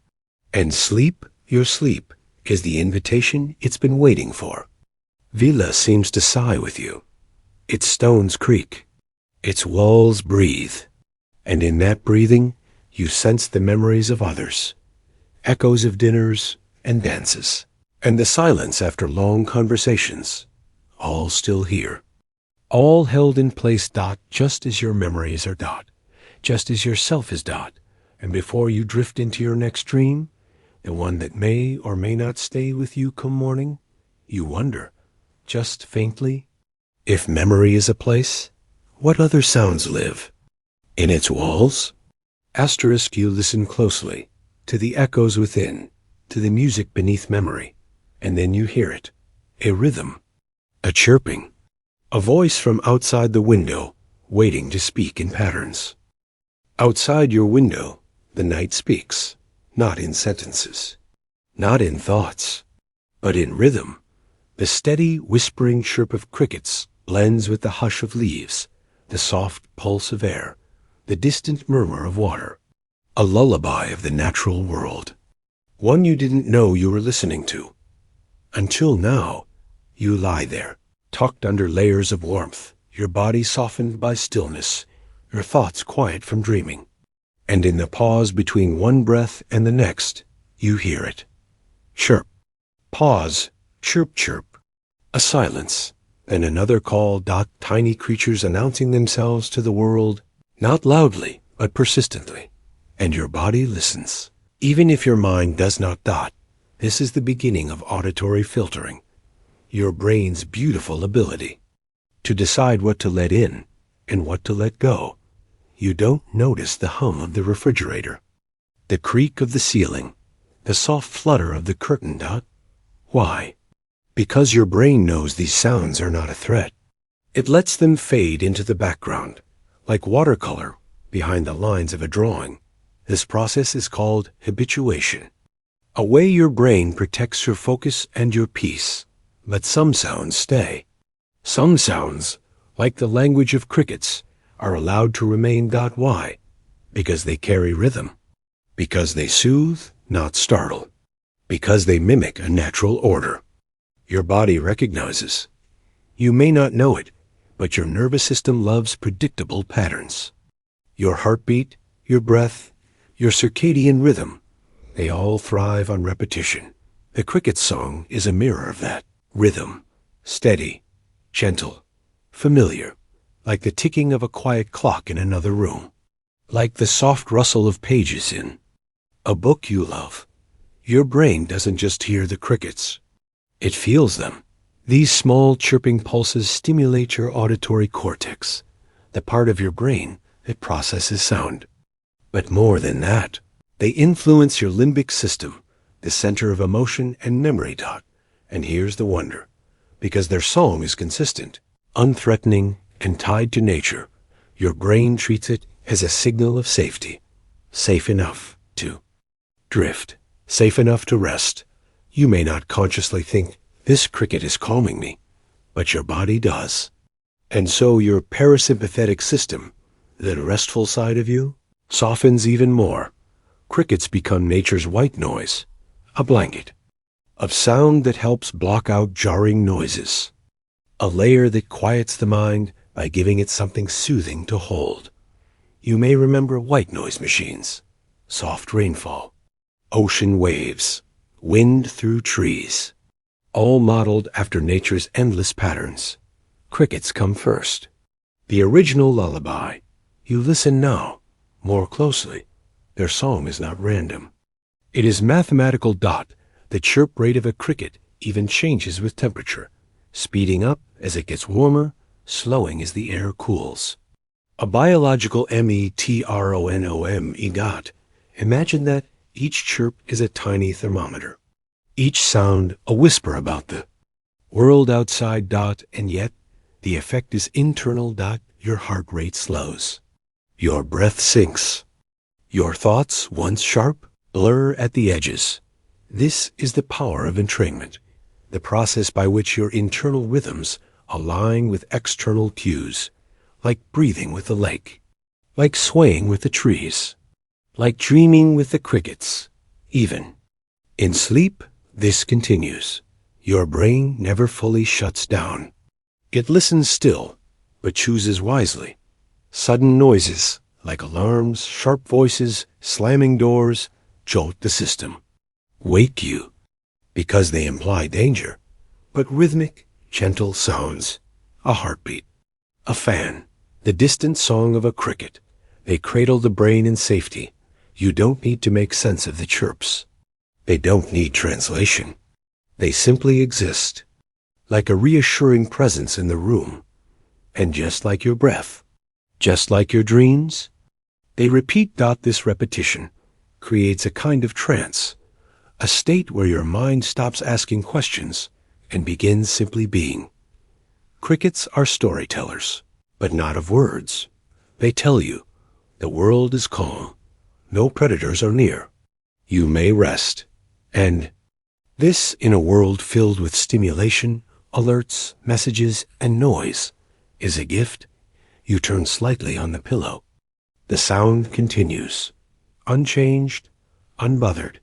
And sleep, your sleep, is the invitation it's been waiting for. Villa seems to sigh with you. Its stones creak, its walls breathe, and in that breathing, you sense the memories of others, echoes of dinners and dances, and the silence after long conversations, all still here, all held in place. Just as your memories are. Just as yourself is. And before you drift into your next dream, the one that may or may not stay with you come morning, you wonder, just faintly, if memory is a place, what other sounds live in its walls? You listen closely to the echoes within, to the music beneath memory, and then you hear it, a rhythm, a chirping, a voice from outside the window, waiting to speak in patterns. Outside your window, the night speaks, not in sentences, not in thoughts, but in rhythm. The steady, whispering chirp of crickets blends with the hush of leaves, the soft pulse of air, the distant murmur of water, a lullaby of the natural world, one you didn't know you were listening to. Until now, you lie there, tucked under layers of warmth, your body softened by stillness, your thoughts quiet from dreaming. And in the pause between one breath and the next, you hear it. Chirp, pause, chirp, chirp. A silence, then another call. Tiny creatures announcing themselves to the world, not loudly, but persistently. And your body listens. Even if your mind does not. This is the beginning of auditory filtering, your brain's beautiful ability to decide what to let in and what to let go. You don't notice the hum of the refrigerator, the creak of the ceiling, the soft flutter of the curtain. Why? Because your brain knows these sounds are not a threat. It lets them fade into the background, like watercolor behind the lines of a drawing. This process is called habituation, a way your brain protects your focus and your peace. But some sounds stay. Some sounds, like the language of crickets, are allowed to remain. Why? Because they carry rhythm. Because they soothe, not startle. Because they mimic a natural order. Your body recognizes. You may not know it, but your nervous system loves predictable patterns. Your heartbeat, your breath, your circadian rhythm, they all thrive on repetition. The cricket's song is a mirror of that. Rhythm, steady, gentle, familiar, like the ticking of a quiet clock in another room. Like the soft rustle of pages in a book you love. Your brain doesn't just hear the crickets. It feels them. These small chirping pulses stimulate your auditory cortex, the part of your brain that processes sound. But more than that, they influence your limbic system, the center of emotion and memory. And here's the wonder. Because their song is consistent, unthreatening, and tied to nature, your brain treats it as a signal of safety. Safe enough to drift. Safe enough to rest. You may not consciously think, this cricket is calming me, but your body does. And so your parasympathetic system, the restful side of you, softens even more. Crickets become nature's white noise, a blanket of sound that helps block out jarring noises, a layer that quiets the mind by giving it something soothing to hold. You may remember white noise machines, soft rainfall, ocean waves, wind through trees, all modeled after nature's endless patterns. Crickets come first. The original lullaby. You listen now, more closely. Their song is not random. It is mathematical. The chirp rate of a cricket even changes with temperature, speeding up as it gets warmer, slowing as the air cools. A biological metronome. Imagine that each chirp is a tiny thermometer. Each sound a whisper about the world outside. And yet, the effect is internal. Your heart rate slows. Your breath sinks. Your thoughts, once sharp, blur at the edges. This is the power of entrainment, the process by which your internal rhythms align with external cues, like breathing with the lake, like swaying with the trees, like dreaming with the crickets. Even in sleep, this continues. Your brain never fully shuts down. It listens still, but chooses wisely. Sudden noises, like alarms, sharp voices, slamming doors, jolt the system. Wake you, because they imply danger, but rhythmic, gentle sounds, a heartbeat, a fan, the distant song of a cricket. They cradle the brain in safety. You don't need to make sense of the chirps. They don't need translation. They simply exist, like a reassuring presence in the room. And just like your breath, just like your dreams, they repeat. This repetition creates a kind of trance, a state where your mind stops asking questions and begins simply being. Crickets are storytellers, but not of words. They tell you, the world is calm, no predators are near. You may rest. And this, in a world filled with stimulation, alerts, messages, and noise, is a gift. You turn slightly on the pillow. The sound continues, unchanged, unbothered,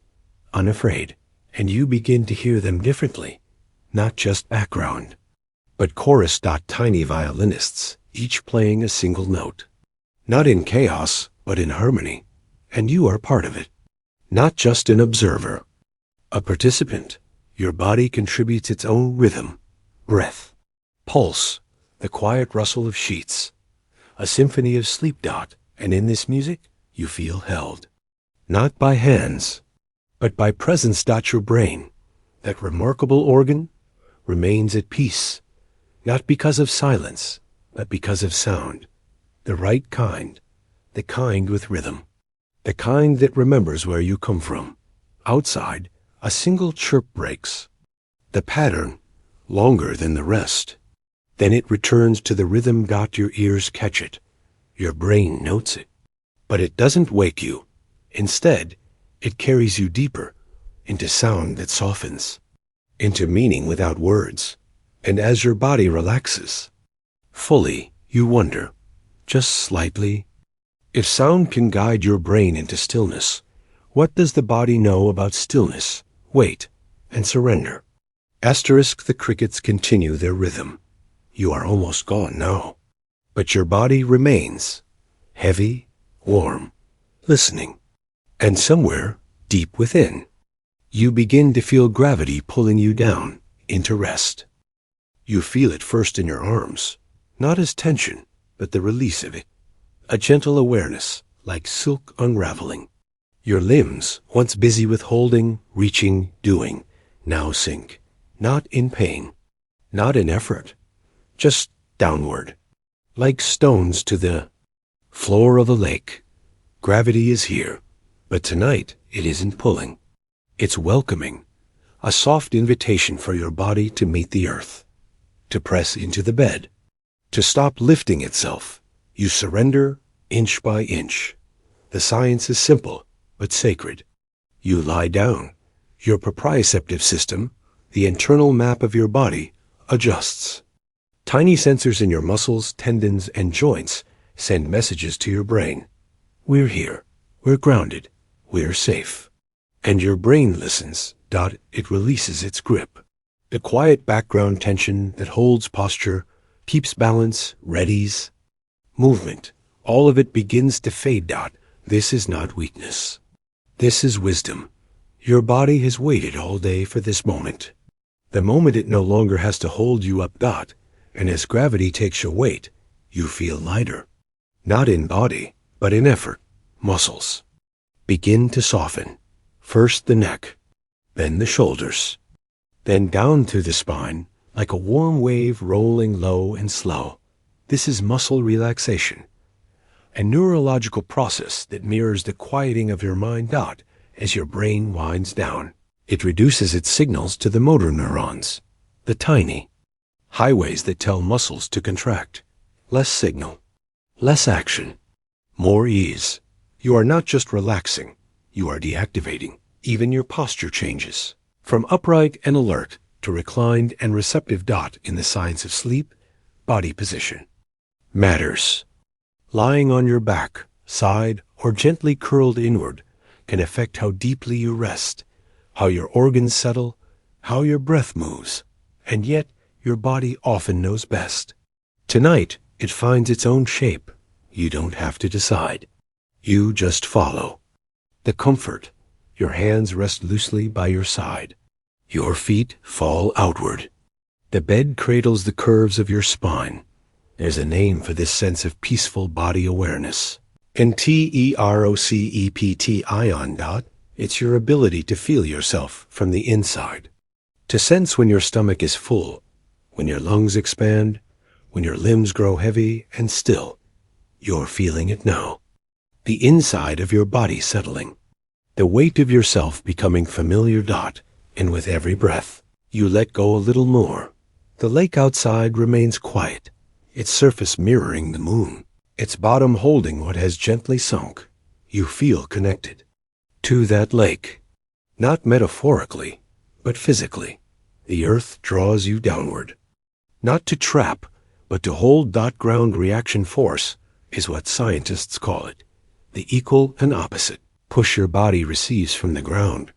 unafraid, and you begin to hear them differently, not just background, but chorus. Tiny violinists, each playing a single note, not in chaos, but in harmony, and you are part of it, not just an observer, a participant. Your body contributes its own rhythm, breath, pulse, the quiet rustle of sheets, a symphony of sleep. And in this music, you feel held, not by hands, but by presence. Your brain, that remarkable organ, remains at peace, not because of silence, but because of sound, the right kind, the kind with rhythm, the kind that remembers where you come from. Outside, a single chirp breaks, the pattern longer than the rest. Then it returns to the rhythm. Your ears catch it. Your brain notes it. But it doesn't wake you. Instead, it carries you deeper into sound that softens, into meaning without words. And as your body relaxes, Fully, you wonder, just slightly. If sound can guide your brain into stillness, what does the body know about stillness, wait, and surrender? Asterisk, the crickets continue their rhythm. You are almost gone now. But your body remains, heavy, warm, listening. And somewhere, deep within, you begin to feel gravity pulling you down into rest. You feel it first in your arms, not as tension, but the release of it. A gentle awareness, like silk unraveling. Your limbs, once busy with holding, reaching, doing, now sink, not in pain, not in effort, just downward, like stones to the floor of a lake. Gravity is here, but tonight it isn't pulling. It's welcoming, a soft invitation for your body to meet the earth, to press into the bed, to stop lifting itself. You surrender inch by inch. The science is simple, but sacred. You lie down. Your proprioceptive system, the internal map of your body, adjusts. Tiny sensors in your muscles, tendons, and joints send messages to your brain. We're here. We're grounded. We're safe. And your brain listens. It releases its grip. The quiet background tension that holds posture, keeps balance, readies movement. All of it begins to fade. This is not weakness. This is wisdom. Your body has waited all day for this moment. The moment it no longer has to hold you up. And as gravity takes your weight, you feel lighter. Not in body, but in effort. Muscles begin to soften. First the neck, then the shoulders, then down through the spine, like a warm wave rolling low and slow. This is muscle relaxation, a neurological process that mirrors the quieting of your mind. As your brain winds down, it reduces its signals to the motor neurons, the tiny highways that tell muscles to contract. Less signal, less action, more ease. You are not just relaxing, you are deactivating. Even your posture changes, from upright and alert to reclined and receptive. In the science of sleep, body position matters. Lying on your back, side, or gently curled inward can affect how deeply you rest, how your organs settle, how your breath moves, and yet your body often knows best. Tonight, it finds its own shape. You don't have to decide. You just follow. The comfort. Your hands rest loosely by your side. Your feet fall outward. The bed cradles the curves of your spine. There's a name for this sense of peaceful body awareness. Enterocepti. It's your ability to feel yourself from the inside. To sense when your stomach is full, when your lungs expand, when your limbs grow heavy and still. You're feeling it now. The inside of your body settling. The weight of yourself becoming familiar. And with every breath, you let go a little more. The lake outside remains quiet, its surface mirroring the moon, its bottom holding what has gently sunk. You feel connected to that lake, not metaphorically, but physically. The earth draws you downward, not to trap, but to hold. Ground reaction force is what scientists call it, the equal and opposite. Push your body receives from the ground,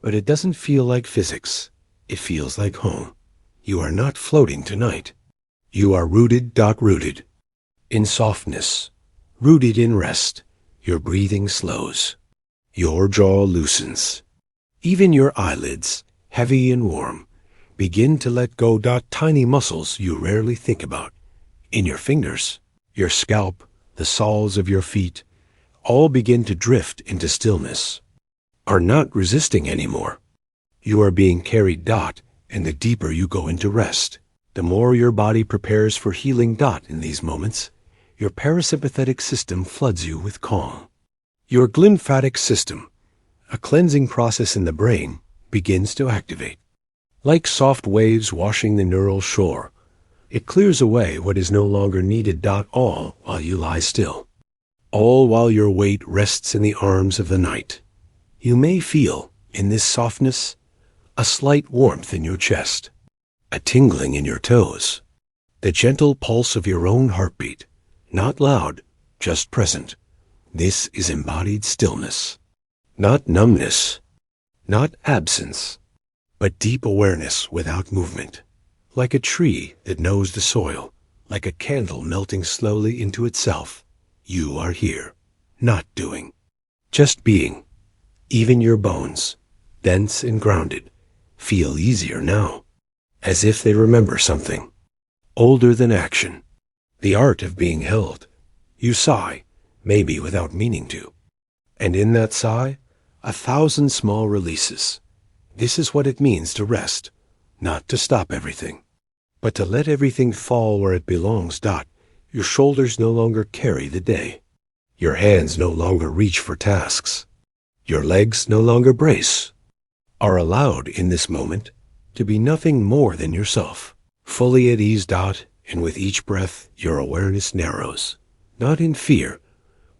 but it doesn't feel like physics. It feels like home. You are not floating tonight. You are rooted. Rooted in softness, rooted in rest. Your breathing slows. Your jaw loosens. Even your eyelids, heavy and warm, begin to let go. Tiny muscles you rarely think about, in your fingers, your scalp, the soles of your feet, all begin to drift into stillness, are not resisting anymore. You are being carried. And the deeper you go into rest, the more your body prepares for healing. In these moments, your parasympathetic system floods you with calm. Your glymphatic system, a cleansing process in the brain, begins to activate. Like soft waves washing the neural shore, it clears away what is no longer needed. All while you lie still. All while your weight rests in the arms of the night. You may feel, in this softness, a slight warmth in your chest, a tingling in your toes. the gentle pulse of your own heartbeat, not loud, just present. This is embodied stillness, not numbness, not absence, but deep awareness without movement, like a tree that knows the soil, like a candle melting slowly into itself. You are here, not doing, just being. Even your bones, dense and grounded, feel easier now, as if they remember something, older than action, the art of being held. You sigh, maybe without meaning to, and in that sigh, 1,000 small releases. This is what it means to rest, not to stop everything, but to let everything fall where it belongs. Your shoulders no longer carry the day. Your hands no longer reach for tasks. Your legs no longer brace. Are allowed in this moment to be nothing more than yourself, fully at ease. And with each breath, your awareness narrows, not in fear,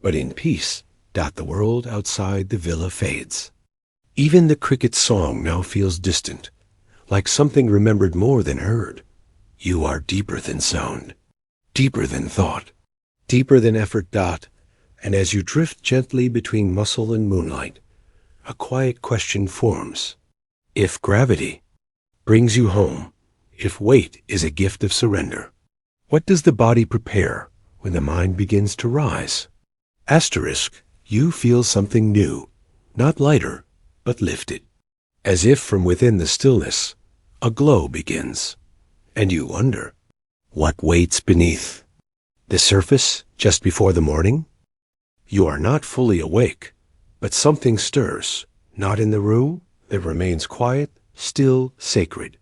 but in peace. The world outside the villa fades. Even the cricket's song now feels distant, like something remembered more than heard. You are deeper than sound, deeper than thought, deeper than effort. And as you drift gently between muscle and moonlight, a quiet question forms. If gravity brings you home, if weight is a gift of surrender, what does the body prepare when the mind begins to rise? Asterisk, you feel something new, not lighter, but lifted, as if from within the stillness, a glow begins. And you wonder, what waits beneath? The surface just before the morning? You are not fully awake, but something stirs, not in the room that remains quiet, still, sacred,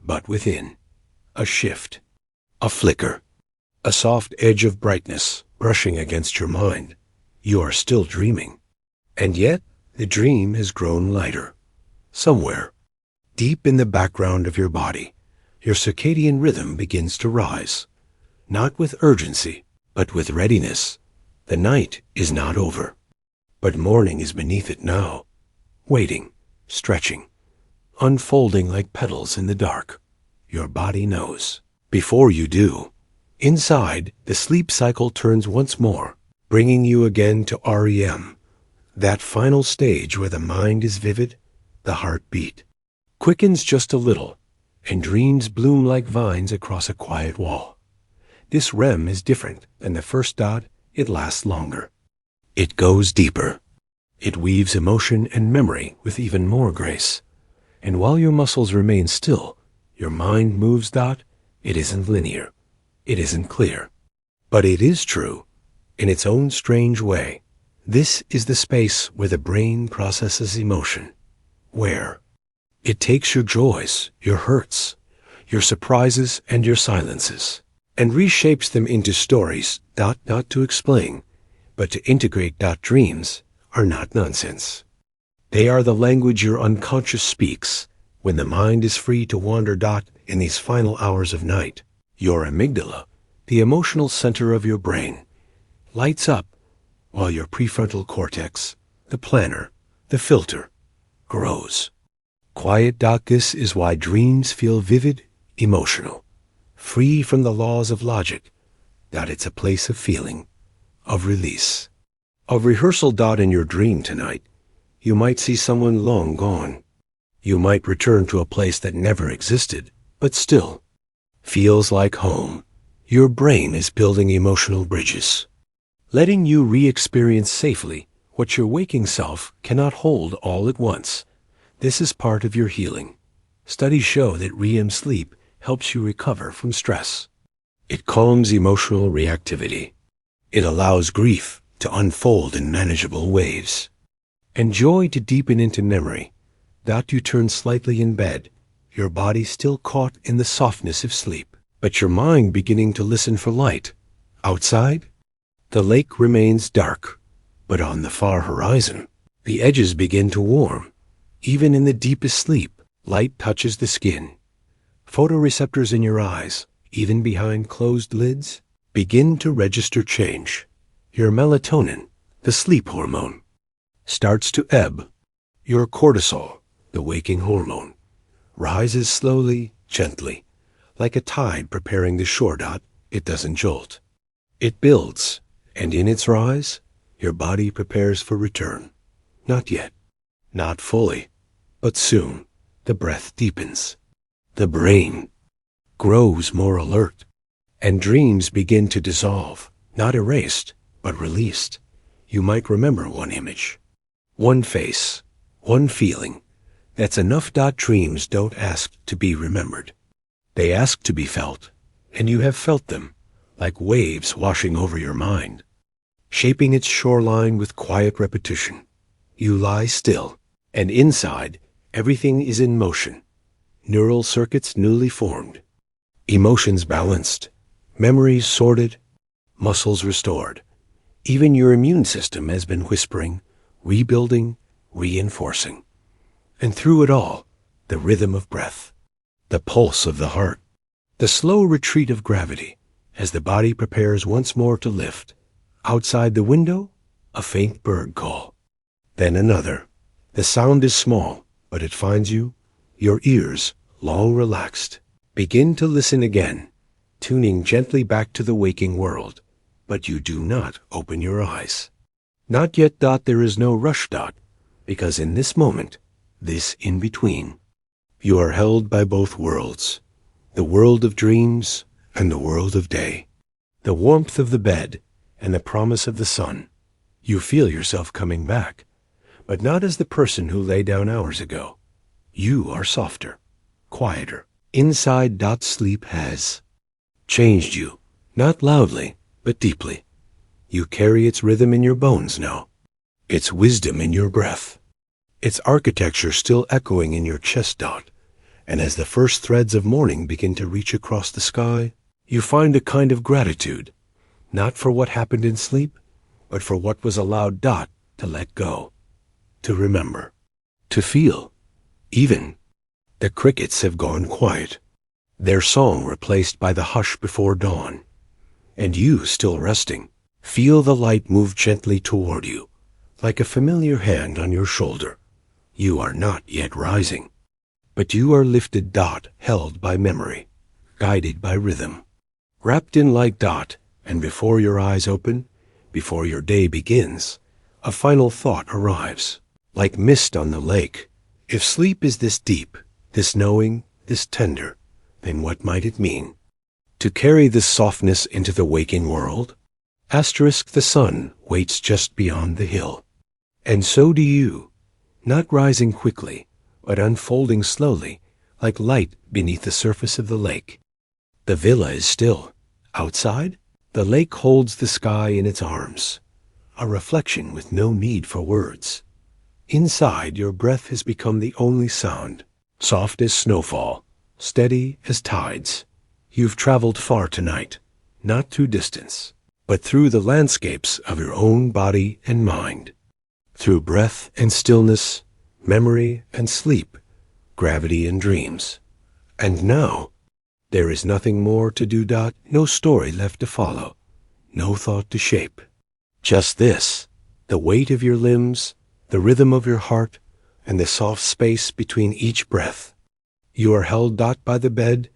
but within. A shift, a flicker, a soft edge of brightness brushing against your mind. You are still dreaming, and yet the dream has grown lighter. Somewhere, deep in the background of your body, your circadian rhythm begins to rise, not with urgency, but with readiness. The night is not over, but morning is beneath it now, waiting, stretching, unfolding like petals in the dark. Your body knows. Before you do, inside, the sleep cycle turns once more, bringing you again to REM, that final stage where the mind is vivid, the heartbeat quickens just a little, and dreams bloom like vines across a quiet wall. This REM is different than the first. It lasts longer. It goes deeper. It weaves emotion and memory with even more grace. And while your muscles remain still, your mind moves. It isn't linear. It isn't clear. But it is true, in its own strange way. This is the space where the brain processes emotion, where it takes your joys, your hurts, your surprises, and your silences, and reshapes them into stories. Not to explain, but to integrate. Dreams are not nonsense. They are the language your unconscious speaks when the mind is free to wander. In these final hours of night, your amygdala, the emotional center of your brain, lights up, while your prefrontal cortex, the planner, the filter, grows. Quiet. This is why dreams feel vivid, emotional, free from the laws of logic. It's a place of feeling, of release, of rehearsal. In your dream tonight, you might see someone long gone. You might return to a place that never existed, but still feels like home. Your brain is building emotional bridges, letting you re-experience safely what your waking self cannot hold all at once. This is part of your healing. Studies show that REM sleep helps you recover from stress. It calms emotional reactivity. It allows grief to unfold in manageable waves, and joy to deepen into memory. You turn slightly in bed, your body still caught in the softness of sleep, but your mind beginning to listen for light. Outside, the lake remains dark, but on the far horizon, the edges begin to warm. Even in the deepest sleep, light touches the skin. Photoreceptors in your eyes, even behind closed lids, begin to register change. Your melatonin, the sleep hormone, starts to ebb. Your cortisol, the waking hormone, rises slowly, gently, Like a tide preparing the shore. It doesn't jolt. It builds, and in its rise, your body prepares for return. Not yet, not fully, but soon. The breath deepens. The brain grows more alert, and dreams begin to dissolve, not erased, but released. You might remember one image, one face, one feeling. That's enough. Dreams don't ask to be remembered. They ask to be felt, and you have felt them, like waves washing over your mind, shaping its shoreline with quiet repetition. You lie still, and inside, everything is in motion. Neural circuits newly formed, emotions balanced, memories sorted, muscles restored. Even your immune system has been whispering, rebuilding, reinforcing. And through it all, the rhythm of breath, the pulse of the heart, the slow retreat of gravity as the body prepares once more to lift. Outside the window, a faint bird call. Then another. The sound is small, but it finds you. Your ears, long relaxed, begin to listen again, tuning gently back to the waking world. But you do not open your eyes. Not yet. There is no rush. Because in this moment, this in-between, you are held by both worlds, the world of dreams and the world of day, the warmth of the bed and the promise of the sun. You feel yourself coming back, but not as the person who lay down hours ago. You are softer, quieter. Inside. Sleep has changed you, not loudly, but deeply. You carry its rhythm in your bones now, its wisdom in your breath, its architecture still echoing in your chest. And as the first threads of morning begin to reach across the sky, you find a kind of gratitude, not for what happened in sleep, but for what was allowed. To let go, to remember, to feel. Even the crickets have gone quiet, their song replaced by the hush before dawn. And you, still resting, feel the light move gently toward you, like a familiar hand on your shoulder. You are not yet rising, but you are lifted. Held by memory, guided by rhythm, wrapped in light. And before your eyes open, before your day begins, a final thought arrives, like mist on the lake. If sleep is this deep, this knowing, this tender, then what might it mean to carry this softness into the waking world? The sun waits just beyond the hill, and so do you, not rising quickly, but unfolding slowly, like light beneath the surface of the lake. The villa is still. Outside, the lake holds the sky in its arms, a reflection with no need for words. Inside, your breath has become the only sound, soft as snowfall, steady as tides. You've traveled far tonight, not through distance, but through the landscapes of your own body and mind, through breath and stillness, memory and sleep, gravity and dreams. And now, there is nothing more to do. No story left to follow, no thought to shape. Just this, the weight of your limbs, the rhythm of your heart, and the soft space between each breath. You are held. By the bed,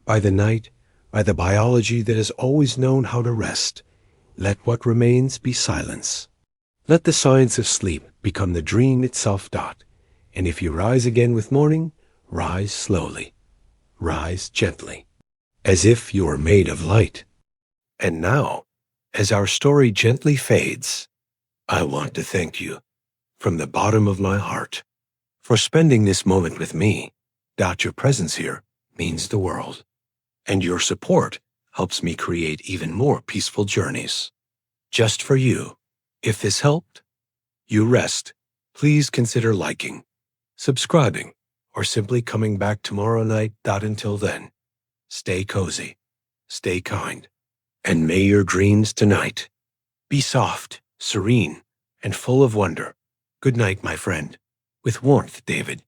by the night, by the biology that has always known how to rest. Let what remains be silence. Let the science of sleep become the dream itself. And if you rise again with morning, rise slowly, rise gently, as if you were made of light. And now, as our story gently fades, I want to thank you from the bottom of my heart for spending this moment with me. Your presence here means the world, and your support helps me create even more peaceful journeys. Just for you. If this helped you rest, please consider liking, subscribing, or simply coming back tomorrow night. Until then, stay cozy, stay kind, and may your dreams tonight be soft, serene, and full of wonder. Good night, my friend. With warmth, David.